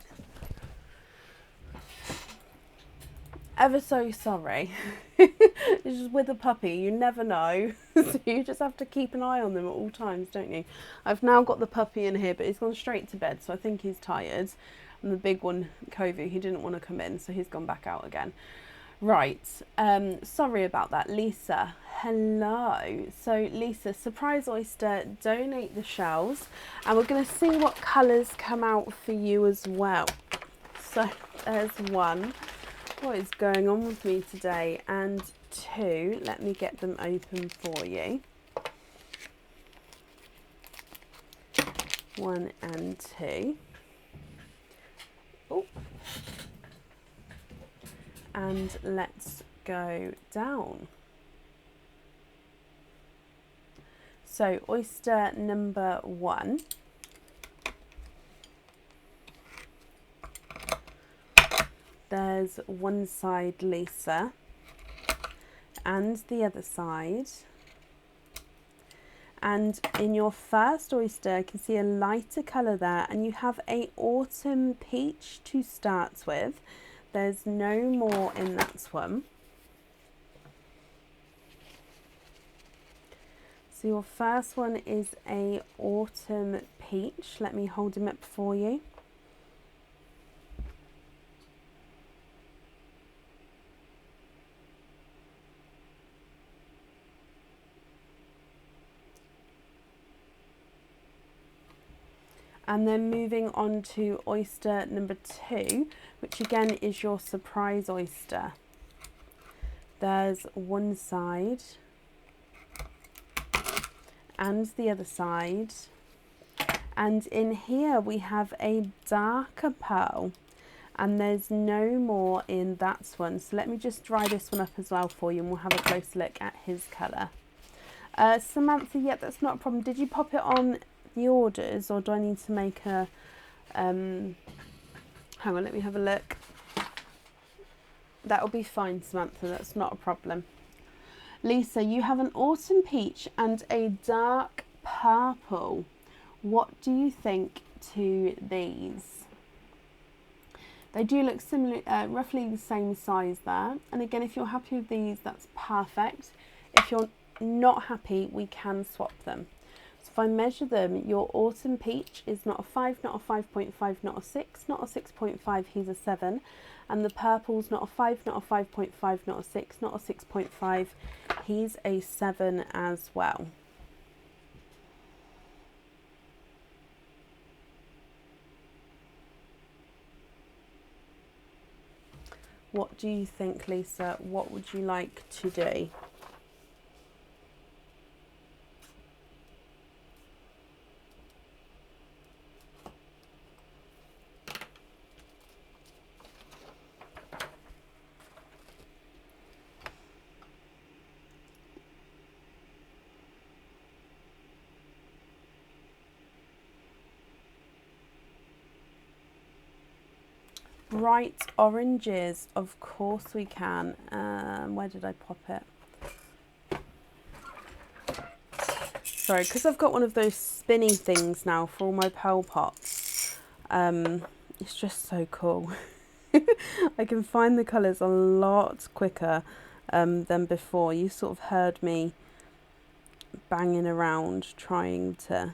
[SPEAKER 1] Ever so sorry. It's just with a puppy, you never know. So you just have to keep an eye on them at all times, don't you? I've now got the puppy in here, but he's gone straight to bed, so I think he's tired. And the big one, Kovu, he didn't want to come in, so he's gone back out again. Right, sorry about that. Lisa, hello. So Lisa, surprise oyster, donate the shells, and we're going to see what colours come out for you as well. So there's 1. What is going on with me today? And 2, let me get them open for you. 1 and 2. Oh. And let's go down. So oyster number 1. There's one side, Lisa, and the other side. And in your first oyster, I can see a lighter colour there, and you have a autumn peach to start with. There's no more in that one. So your first one is a autumn peach. Let me hold him up for you. And then moving on to oyster number 2, which again is your surprise oyster. There's one side and the other side. And in here we have a darker pearl, and there's no more in that one. So let me just dry this one up as well for you, and we'll have a close look at his colour. Samantha, yeah, that's not a problem. Did you pop it on the orders, or do I need to make a hang on, let me have a look. That'll be fine, Samantha, that's not a problem. Lisa, you have an autumn peach and a dark purple. What do you think to these? They do look similar, roughly the same size there. And again, if you're happy with these, that's perfect. If you're not happy, we can swap them. So if I measure them, your autumn peach is not a 5, not a 5.5, not a 6, not a 6.5, he's a 7. And the purple's not a 5, not a 5.5, not a 6, not a 6.5, he's a 7 as well. What do you think, Lisa? What would you like to do? Bright oranges, of course we can. Where did I pop it? Sorry, because I've got one of those spinny things now for all my pearl pots. It's just so cool. I can find the colours a lot quicker than before. You sort of heard me banging around trying to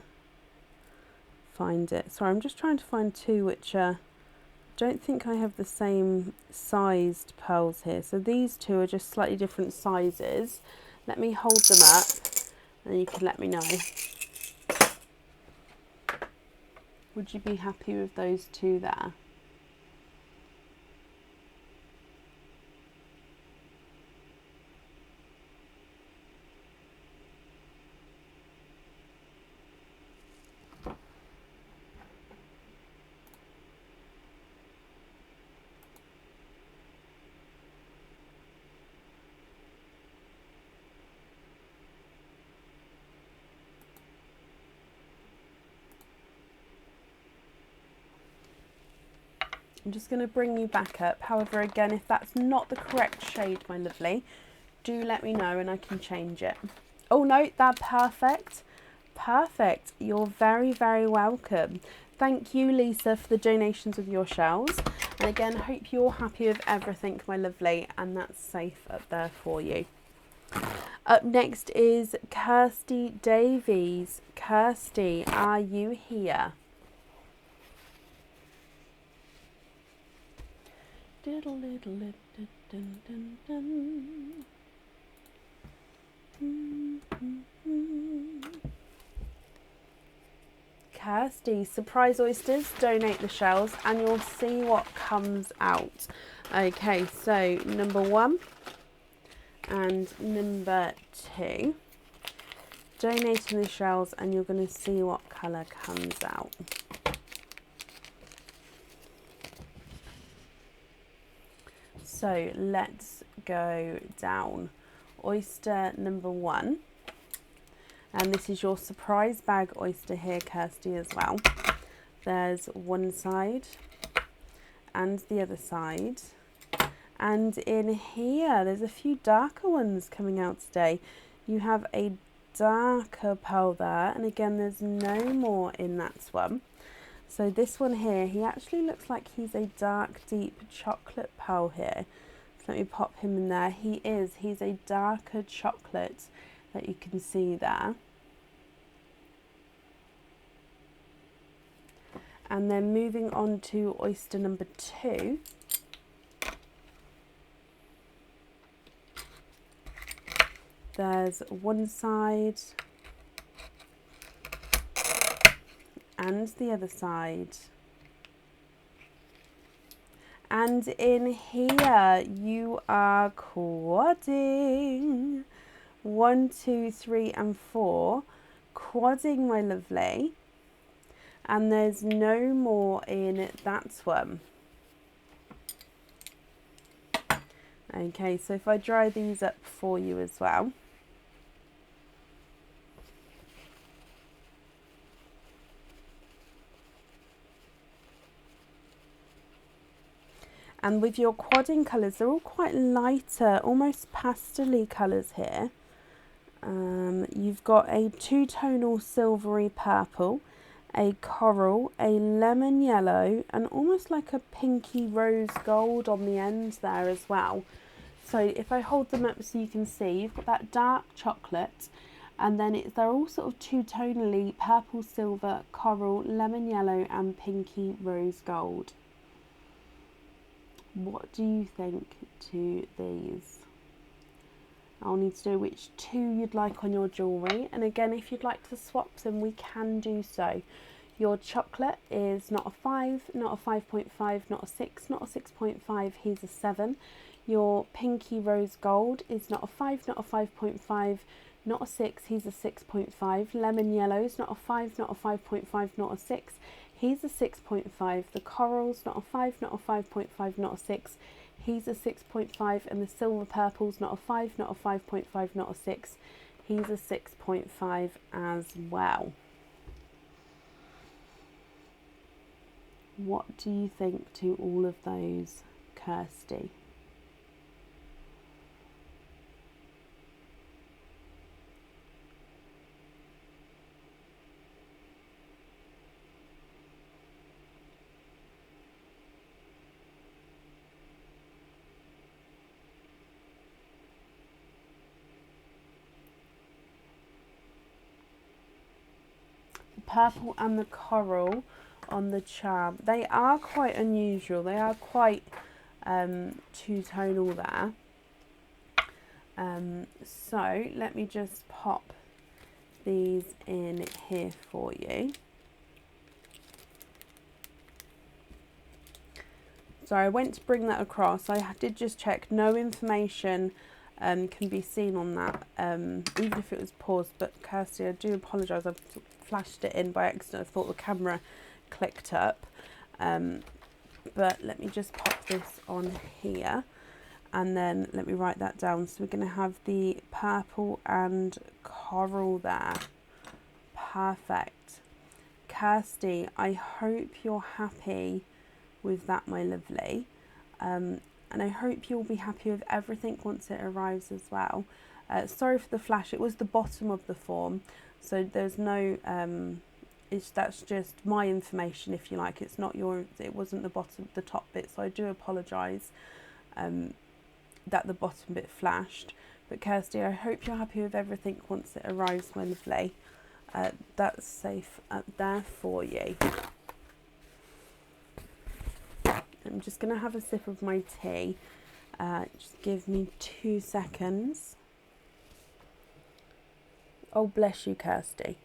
[SPEAKER 1] find it. Sorry, I'm just trying to find two which are don't think I have the same sized pearls here. So these two are just slightly different sizes. Let me hold them up and you can let me know. Would you be happy with those two there? I'm just going to bring you back up. However, again, if that's not the correct shade, my lovely, do let me know and I can change it. Oh no, that's perfect. Perfect. You're very, very welcome. Thank you, Lisa, for the donations of your shells. And again, hope you're happy with everything, my lovely, and that's safe up there for you. Up next is Kirsty Davies. Kirsty, are you here? Diddle diddle dun dun dun dun. Kirsty, surprise oysters, donate the shells and you'll see what comes out. Okay, so number 1 and number 2. Donating the shells and you're going to see what colour comes out. So let's go down. Oyster number 1. And this is your surprise bag oyster here, Kirsty, as well. There's one side and the other side. And in here, there's a few darker ones coming out today. You have a darker pearl there. And again, there's no more in that one. So this one here, he actually looks like he's a dark, deep chocolate pearl here. So let me pop him in there. He's a darker chocolate that you can see there. And then moving on to oyster number 2. There's one side and the other side. And in here you are quadding. 1, 2, 3 and 4. Quadding, my lovely. And there's no more in that one. Okay, so if I dry these up for you as well. And with your quadding colours, they're all quite lighter, almost pastel-y colours here. You've got a two-tonal silvery purple, a coral, a lemon yellow, and almost like a pinky rose gold on the end there as well. So if I hold them up so you can see, you've got that dark chocolate, and then they're all sort of two-tonally purple, silver, coral, lemon yellow, and pinky rose gold. What do you think to these? I'll need to know which 2 you'd like on your jewellery. And again, if you'd like to swap them, we can do so. Your chocolate is not a 5, not a 5.5, not a 6, not a 6.5, here's a 7. Your pinky rose gold is not a 5, not a 5.5, not a 6, he's a 6.5. Lemon yellow's not a 5, not a 5.5, not a 6. He's a 6.5. The coral's not a 5, not a 5.5, not a 6. He's a 6.5. And the silver purple's not a 5, not a 5.5, not a 6. He's a 6.5 as well. What do you think to all of those, Kirsty? Purple and the coral on the charm. They are quite unusual. They are quite two-tonal there. So let me just pop these in here for you. So I went to bring that across. I did just check, no information can be seen on that, even if it was paused. But Kirsty, I do apologise, I've flashed it in by accident. I thought the camera clicked up. But let me just pop this on here, and then let me write that down. So we're going to have the purple and coral there. Perfect. Kirsty, I hope you're happy with that, my lovely, and I hope you'll be happy with everything once it arrives as well. Sorry for the flash, it was the bottom of the form, so there's no that's just my information, if you like. It's not your, it wasn't the bottom, the top bit, so I do apologise that the bottom bit flashed. But Kirsty, I hope you're happy with everything once it arrives, my lovely. That's safe up there for you. I'm just going to have a sip of my tea. Just give me 2 seconds. Oh, bless you, Kirsty.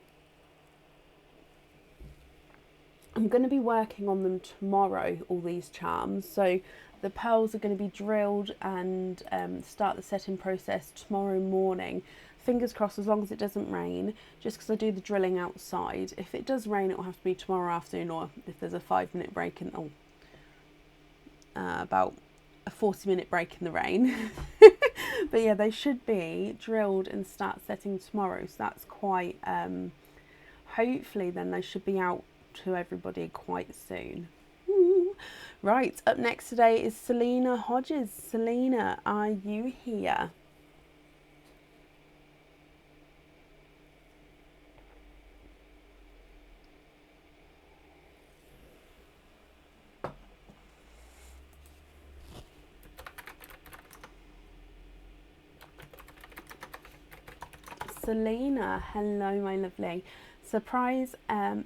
[SPEAKER 1] I'm going to be working on them tomorrow, all these charms. So the pearls are going to be drilled and start the setting process tomorrow morning. Fingers crossed, as long as it doesn't rain, just because I do the drilling outside. If it does rain, it will have to be tomorrow afternoon, or if there's a 5-minute break in, about a 40-minute break in the rain. But yeah, they should be drilled and start setting tomorrow, so that's quite hopefully then they should be out to everybody quite soon. Ooh. Right, up next today is Selena Hodges. Selena, are you here? Selena, hello my lovely. Surprise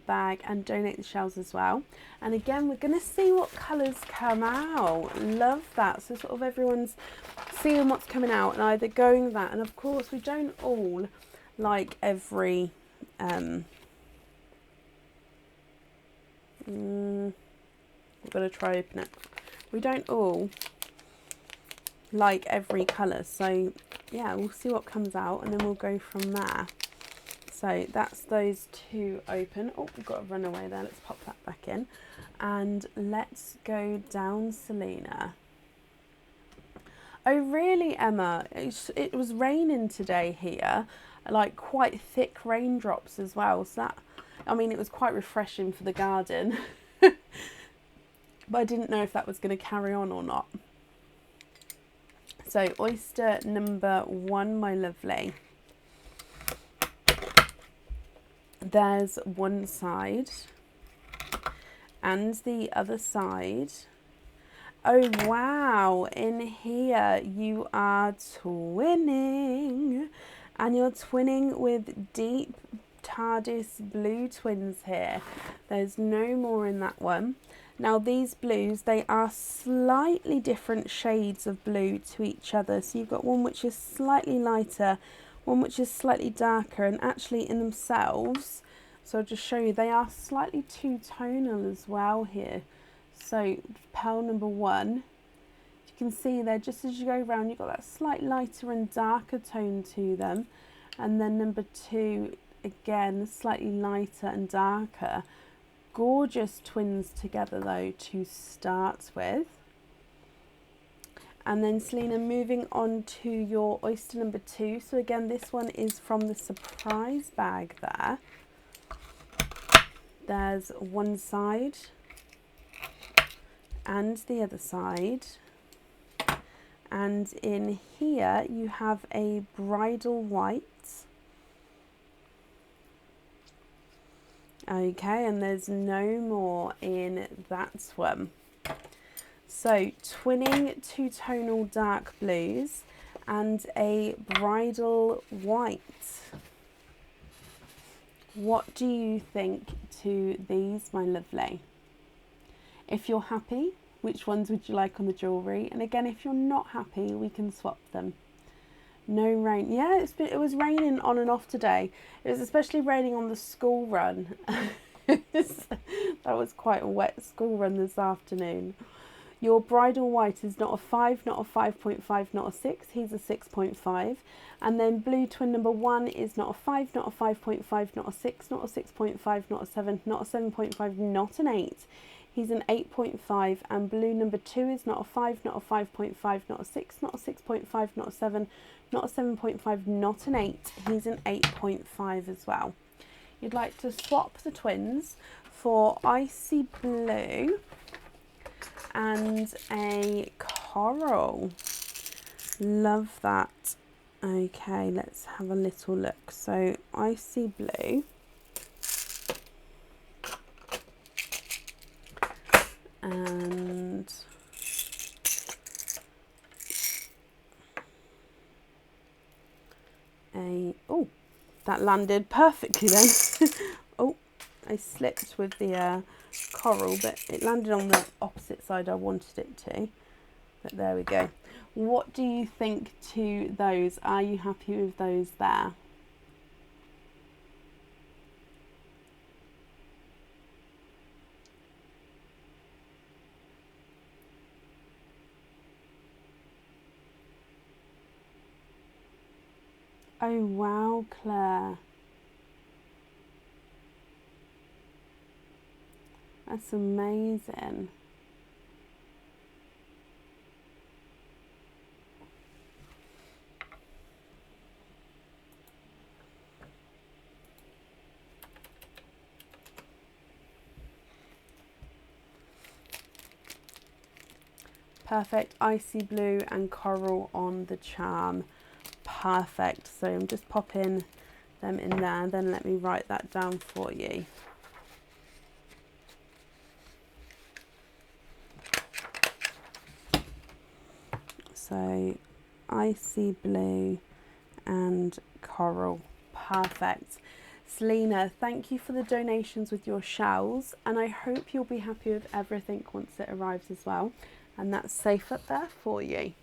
[SPEAKER 1] bag and donate the shells as well. And again, we're going to see what colours come out. Love that. So sort of everyone's seeing what's coming out and either going that. And of course, we don't all like every... we've got to try open it. We don't all like every colour. So yeah, we'll see what comes out and then we'll go from there. So that's those two open. Oh, we've got a runaway there. Let's pop that back in. And let's go down, Selena. Oh, really, Emma? It was raining today here. Like quite thick raindrops as well. So that, I mean, it was quite refreshing for the garden. But I didn't know if that was going to carry on or not. So oyster number 1, my lovely. There's one side and the other side. Oh wow, in here you are twinning, and you're twinning with deep TARDIS blue twins here. There's no more in that one. Now these blues, they are slightly different shades of blue to each other. So you've got one which is slightly lighter, one which is slightly darker, and actually in themselves, so I'll just show you, they are slightly two-tonal as well here. So pearl number 1, you can see there, just as you go around, you've got that slight lighter and darker tone to them. And then number 2, again, slightly lighter and darker. Gorgeous twins together though to start with. And then Selena, moving on to your oyster number 2. So again, this one is from the surprise bag there. There's one side and the other side. And in here you have a bridal white. Okay, and there's no more in that one. So twinning two-tonal dark blues and a bridal white. What do you think to these, my lovely? If you're happy, which ones would you like on the jewellery? And again, if you're not happy, we can swap them. No rain. Yeah, it was raining on and off today. It was especially raining on the school run. That was quite a wet school run this afternoon. Your bridal white is not a 5, not a 5.5, not a 6. He's a 6.5. And then blue twin number 1 is not a 5, not a 5.5, not a 6, not a 6.5, not a 7, not a 7.5, not an 8. He's an 8.5. And blue number 2 is not a 5, not a 5.5, not a 6, not a 6.5, not a 7, not a 7.5, not an 8. He's an 8.5 as well. You'd like to swap the twins for icy blue and a coral. Love that. Okay, let's have a little look. So icy blue and oh, that landed perfectly then. Oh, I slipped with the coral, but it landed on the opposite side I wanted it to. But there we go. What do you think to those? Are you happy with those there? Oh wow, Claire. That's amazing. Perfect. Icy blue and coral on the charm. Perfect. So I'm just popping them in there, then let me write that down for you. So icy blue and coral. Perfect. Selena, thank you for the donations with your shells, and I hope you'll be happy with everything once it arrives as well. And that's safe up there for you.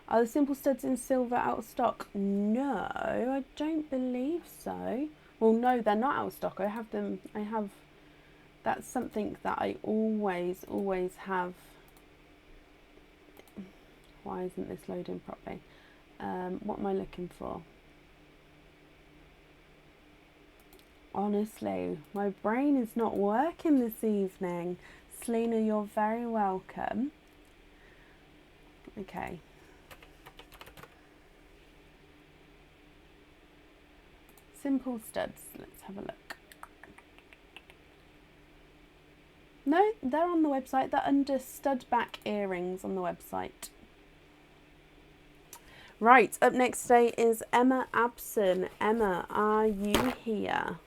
[SPEAKER 1] Are the simple studs in silver out of stock? No, I don't believe so. Well, no, they're not out of stock. I have them. That's something that I always have. Why isn't this loading properly? What am I looking for? Honestly, my brain is not working this evening. Selena, you're very welcome. Okay. Simple studs. Let's have a look. No, they're on the website. They're under stud back earrings on the website. Right, up next today is Emma Abson. Emma, are you here?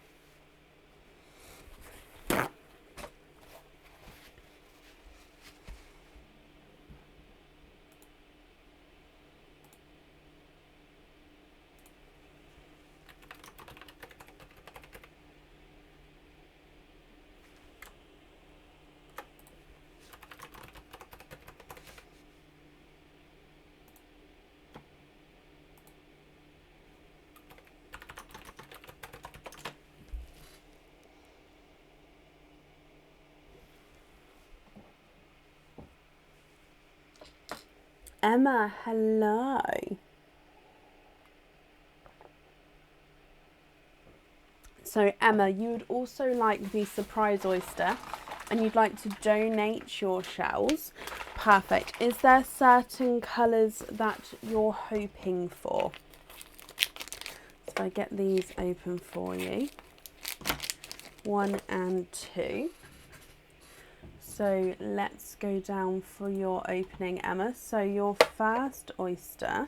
[SPEAKER 1] Emma, hello. So Emma, you would also like the surprise oyster and you'd like to donate your shells. Perfect. Is there certain colours that you're hoping for? So I get these open for you. 1 and 2. So let's go down for your opening, Emma. So your first oyster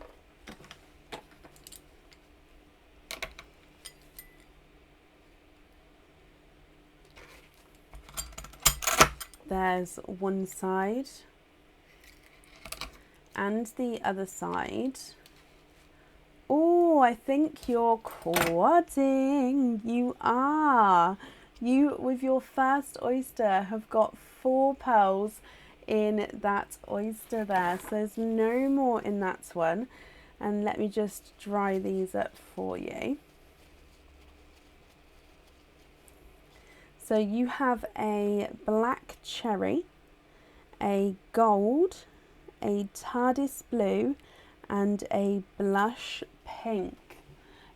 [SPEAKER 1] there's one side and the other side. Oh, I think you're quadding. You are. You, with your first oyster, have got 4 pearls in that oyster there. So there's no more in that one. And let me just dry these up for you. So you have a black cherry, a gold, a TARDIS blue, and a blush pink.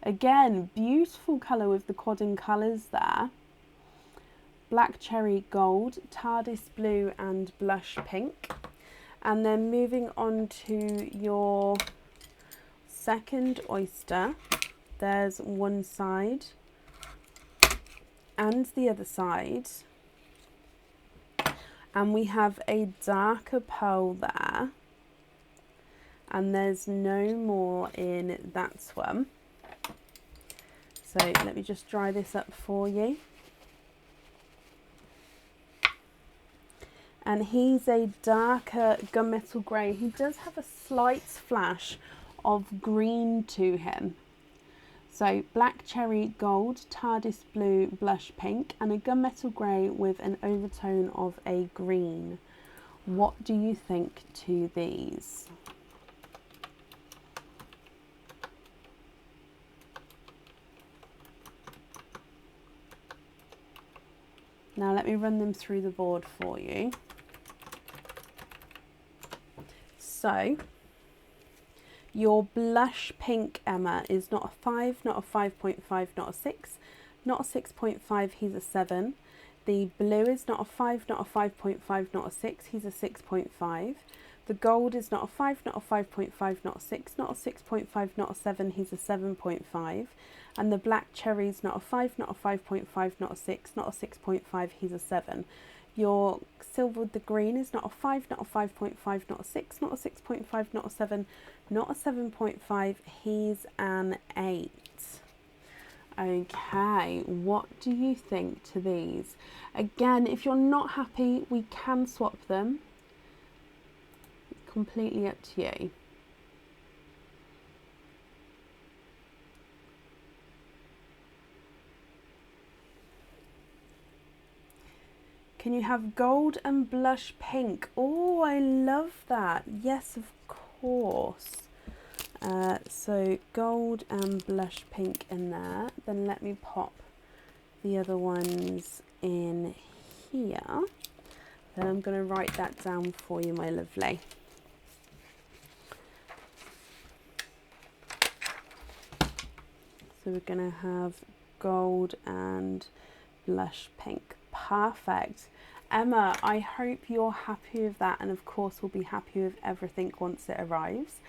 [SPEAKER 1] Again, beautiful colour with the quadding colours there. Black cherry, gold, TARDIS blue, and blush pink. And then moving on to your second oyster, there's one side and the other side. And we have a darker pearl there. And there's no more in that one. So let me just dry this up for you. And he's a darker gunmetal grey. He does have a slight flash of green to him. So black cherry, gold, TARDIS blue, blush pink, and a gunmetal grey with an overtone of a green. What do you think to these? Now let me run them through the board for you. So, your blush pink, Emma, is not a 5, not a 5.5, not a 6, not a 6.5, he's a 7. The blue is not a 5, not a 5.5, not a 6, he's a 6.5. The gold is not a 5, not a 5.5, not a 6, not a 6.5, not a 7, he's a 7.5. And the black cherry is not a 5, not a 5.5, not a 6, not a 6.5, he's a 7. Your silver with the green is not a 5, not a 5.5, not a 6, not a 6.5, not a 7, not a 7.5, he's an 8. Okay, what do you think to these? Again, if you're not happy, we can swap them. It's completely up to you. Can you have gold and blush pink? Oh, I love that. Yes, of course. So gold and blush pink in there. Then let me pop the other ones in here. Then I'm going to write that down for you, my lovely. So we're going to have gold and blush pink. Perfect. Emma, I hope you're happy with that, and of course we'll be happy with everything once it arrives.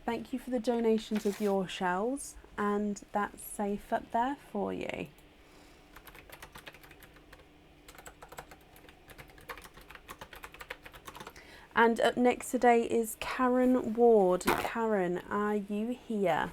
[SPEAKER 1] Thank you for the donations of your shells, and that's safe up there for you. And up next today is Karen Ward. Karen, are you here?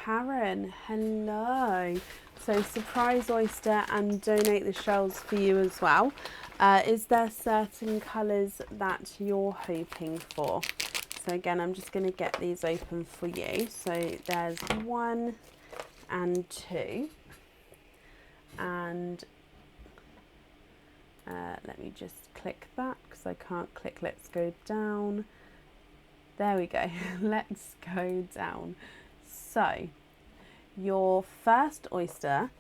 [SPEAKER 1] Karen, hello. So surprise oyster and donate the shells for you as well. Is there certain colours that you're hoping for? So again, I'm just going to get these open for you. So there's 1 and 2. And let me just click that because I can't click. Let's go down. There we go. Let's go down. So your first oyster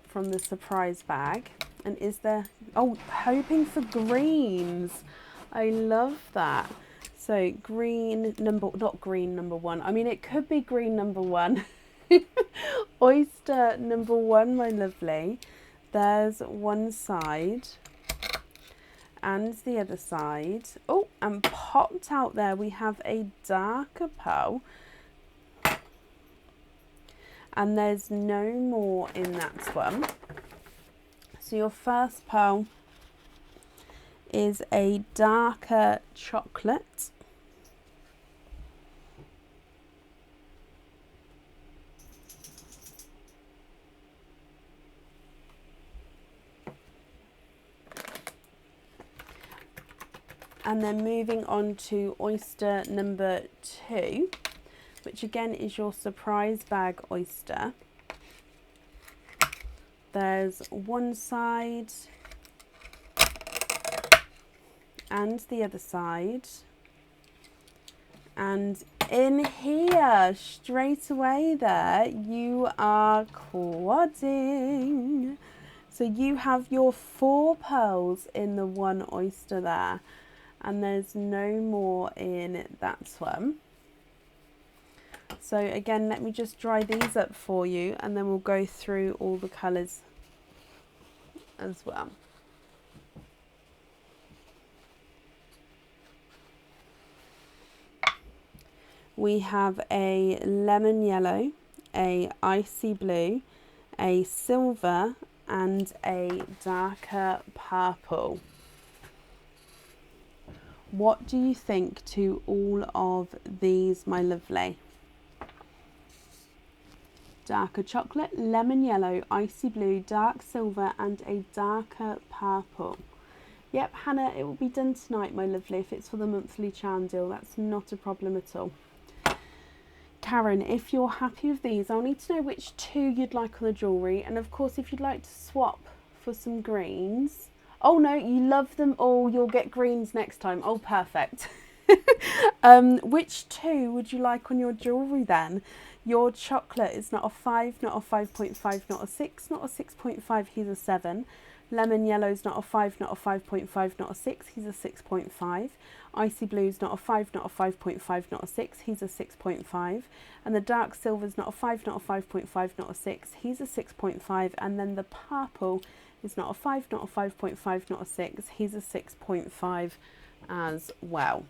[SPEAKER 1] from the surprise bag, and is there, oh, hoping for greens. I love that. So green number, not green number 1. I mean, it could be green number 1. Oyster number 1, my lovely. There's one side. and the other side. Oh, and popped out there we have a darker pearl, and there's no more in that one. So your first pearl is a darker chocolate. And then moving on to oyster number 2, which again is your surprise bag oyster. There's one side and the other side. And in here, straight away there, you are quadding. So you have your 4 pearls in the one oyster there, and there's no more in that one. So again, let me just dry these up for you, and then we'll go through all the colours as well. We have a lemon yellow, a icy blue, a silver, and a darker purple. What do you think to all of these, my lovely? Darker chocolate, lemon yellow, icy blue, dark silver, and a darker purple. Yep, Hannah, it will be done tonight, my lovely. If it's for the monthly charm deal, that's not a problem at all. Karen, if you're happy with these, I'll need to know which 2 you'd like on the jewellery. And of course, if you'd like to swap for some greens. Oh no, you love them all. You'll get greens next time. Oh, perfect. Which 2 would you like on your jewellery then? Your chocolate is not a 5, not a 5.5, not a 6, not a 6.5, he's a 7. Lemon yellow's not a 5, not a 5.5, not a 6, he's a 6.5. Icy blue's not a 5, not a 5.5, not a 6, he's a 6.5. And the dark silver's not a 5, not a 5.5, not a 6, he's a 6.5. And then the purple is not a 5, not a 5.5, not a 6, he's a 6.5 as well.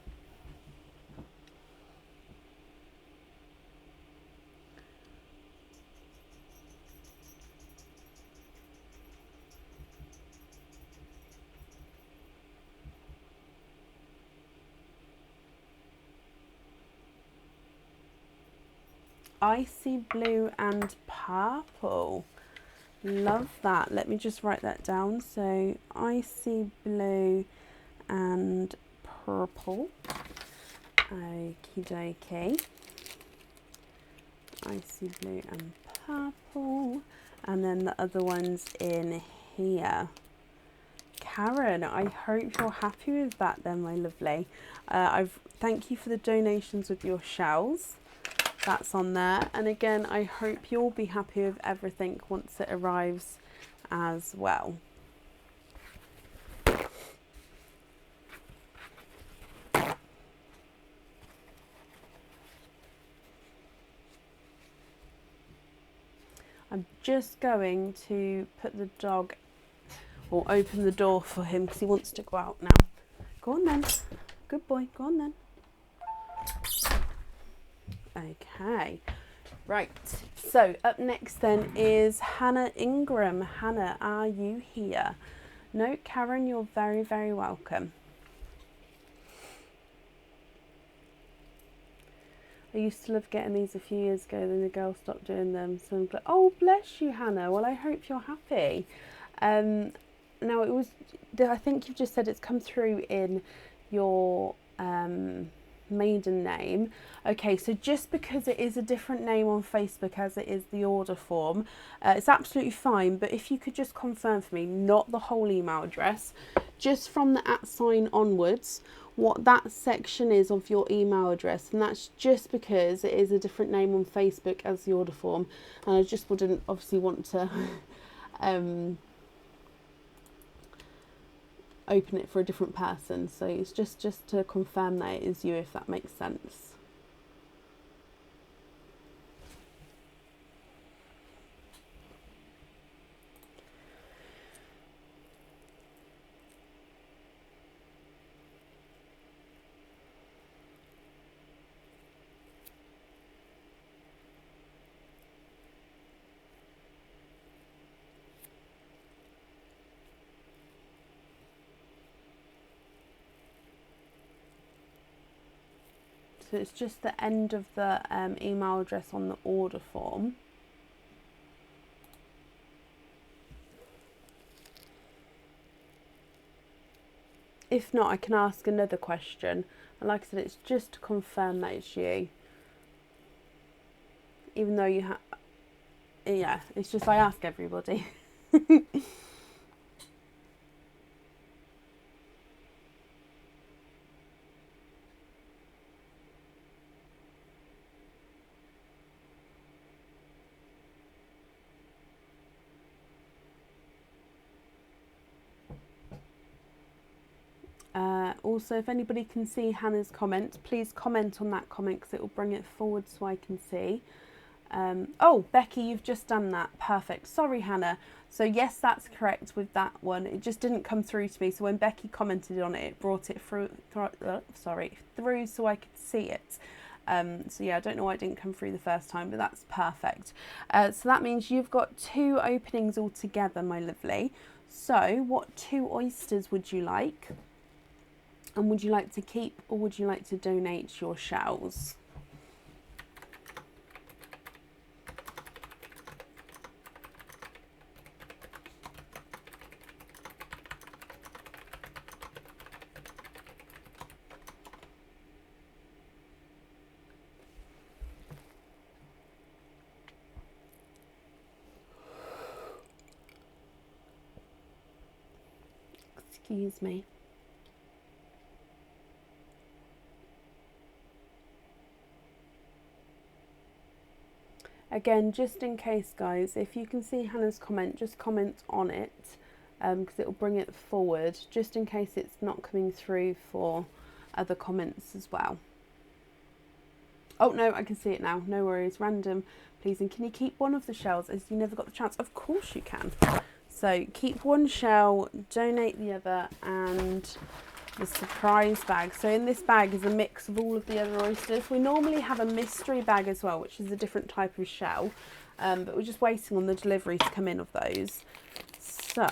[SPEAKER 1] Icy blue and purple. Love that. Let me just write that down. So icy blue and purple. Okie dokie. Icy blue and purple. And then the other one's in here. Karen, I hope you're happy with that then, my lovely. Thank you for the donations with your shells. That's on there, and again I hope you'll be happy with everything once it arrives as well. I'm just going to put the dog, or open the door for him because he wants to go out now. Go on then, good boy, go on then. Okay, right, so up next then is Hannah Ingram. Hannah, are you here? No, Karen, you're very, very welcome. I used to love getting these a few years ago, then the girl stopped doing them, so I'm glad. Oh, bless you, Hannah. Well, I hope you're happy. Now, it was, I think you've just said it's come through in your maiden name. Okay, so just because it is a different name on Facebook as it is the order form, it's absolutely fine, but if you could just confirm for me, not the whole email address, just from the @ sign onwards, what that section is of your email address, and that's just because it is a different name on Facebook as the order form, and I just wouldn't obviously want to open it for a different person, so it's just to confirm that it is you, if that makes sense. So it's just the end of the email address on the order form. If not, I can ask another question. And like I said, it's just to confirm that it's you. Even though you have, yeah, it's just I ask everybody. Also, if anybody can see Hannah's comment, please comment on that comment because it will bring it forward so I can see. Oh, Becky, you've just done that. Perfect. Sorry, Hannah. So yes, that's correct with that one. It just didn't come through to me. So when Becky commented on it, it brought it through so I could see it. So yeah, I don't know why it didn't come through the first time, but that's perfect. So that means you've got 2 openings altogether, my lovely. So what 2 oysters would you like? And would you like to keep or would you like to donate your shells? Excuse me. Again, just in case, guys, if you can see Hannah's comment, just comment on it because it will bring it forward, just in case it's not coming through for other comments as well. Oh, no, I can see it now. No worries. Random, please. And can you keep one of the shells as you never got the chance? Of course you can. So keep one shell, donate the other, and the surprise bag. So in this bag is a mix of all of the other oysters. We normally have a mystery bag as well, which is a different type of shell, but we're just waiting on the delivery to come in of those. So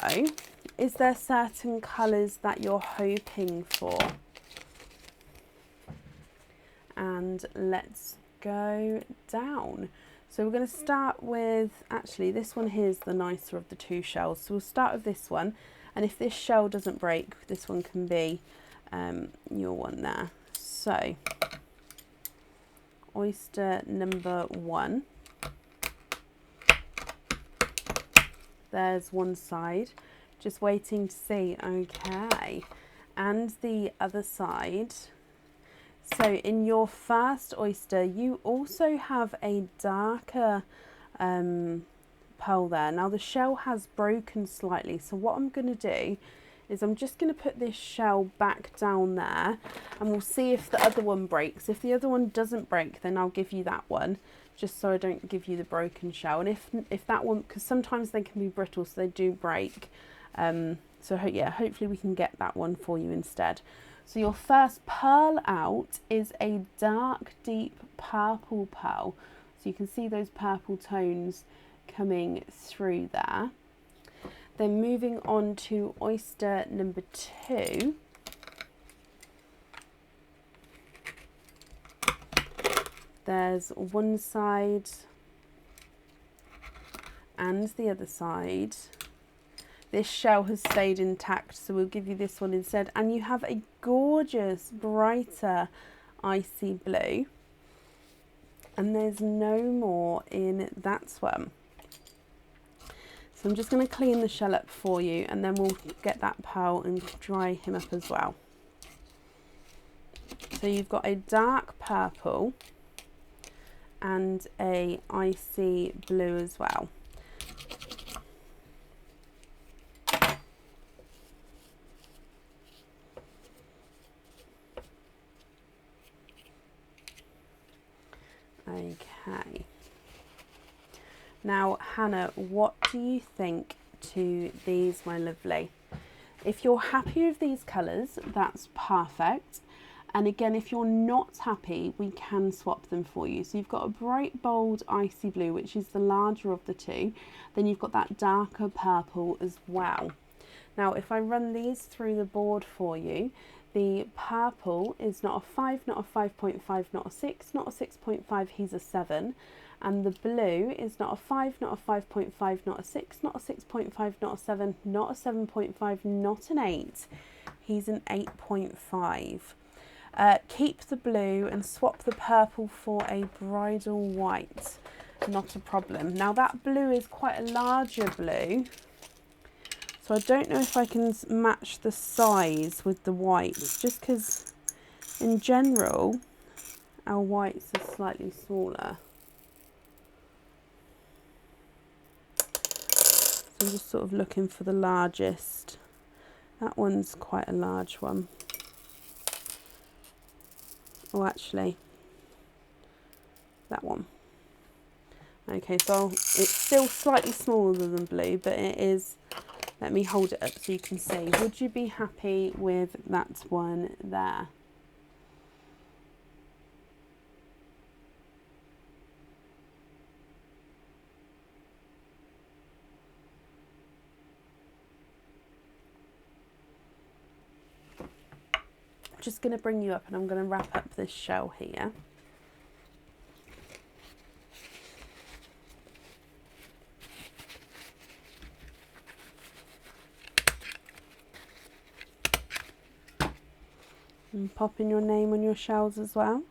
[SPEAKER 1] is there certain colours that you're hoping for? And let's go down. So we're going to start with, actually this one here is the nicer of the 2 shells. So we'll start with this one. And if this shell doesn't break, this one can be your one there. So, oyster number 1. There's one side. Just waiting to see. Okay. And the other side. So in your first oyster, you also have a darker pearl there. Now the shell has broken slightly, so what I'm going to do is I'm just going to put this shell back down there and we'll see if the other one breaks. If the other one doesn't break, then I'll give you that one, just so I don't give you the broken shell. And if that one, because sometimes they can be brittle, so they do break. So yeah, hopefully we can get that one for you instead. So your first pearl out is a dark, deep purple pearl. So you can see those purple tones coming through there. Then moving on to oyster number 2. There's one side and the other side. This shell has stayed intact, so we'll give you this one instead. And you have a gorgeous, brighter, icy blue. And there's no more in that one. So I'm just going to clean the shell up for you, and then we'll get that pearl and dry him up as well. So you've got a dark purple and a icy blue as well. Okay. Now, Hannah, what do you think to these, my lovely? If you're happy with these colours, that's perfect. And again, if you're not happy, we can swap them for you. So you've got a bright, bold, icy blue, which is the larger of the 2. Then you've got that darker purple as well. Now, if I run these through the board for you, The purple is not a 5, not a 5.5, not a 6, not a 6.5, he's a 7. And the blue is not a 5, not a 5.5, not a 6, not a 6.5, not a 7, not a 7.5, not an 8. He's an 8.5. Keep the blue and swap the purple for a bridal white. Not a problem. Now that blue is quite a larger blue, so I don't know if I can match the size with the whites, just because in general our whites are slightly smaller. So I'm just sort of looking for the largest. That one's quite a large one. Oh, actually, that one. Okay, so it's still slightly smaller than blue, but it is, let me hold it up so you can see. Would you be happy with that one there? I'm just going to bring you up and I'm going to wrap up this shell here. And pop in your name on your shells as well.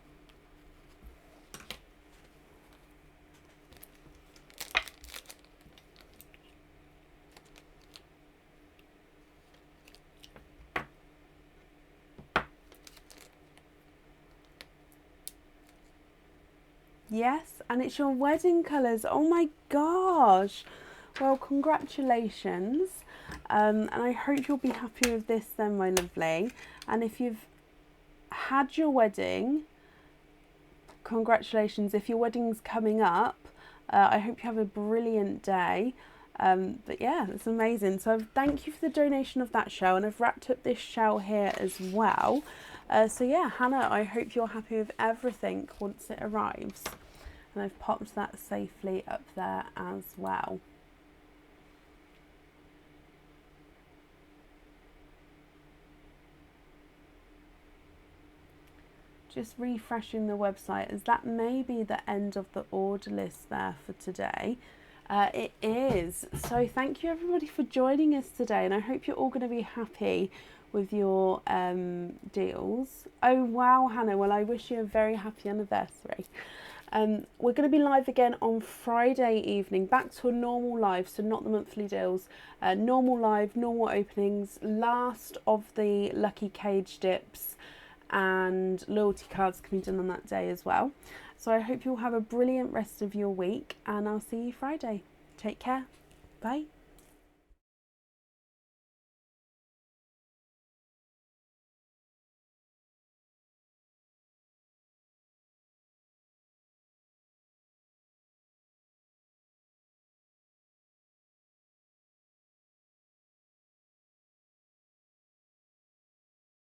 [SPEAKER 1] Yes, and it's your wedding colours. Oh my gosh. Well, congratulations. And I hope you'll be happy with this then, my lovely. And if you've had your wedding, congratulations. If your wedding's coming up, I hope you have a brilliant day. But yeah, it's amazing. So thank you for the donation of that shell, and I've wrapped up this shell here as well. So yeah, Hannah, I hope you're happy with everything once it arrives. And I've popped that safely up there as well. Just refreshing the website, as that may be the end of the order list there for today. It is. So thank you everybody for joining us today, and I hope you're all going to be happy with your deals. Oh wow, Hannah, well I wish you a very happy anniversary. We're going to be live again on Friday evening, back to a normal live, so not the monthly deals, normal live, normal openings, last of the lucky cage dips, and loyalty cards can be done on that day as well. So I hope you'll have a brilliant rest of your week, and I'll see you Friday. Take care. Bye.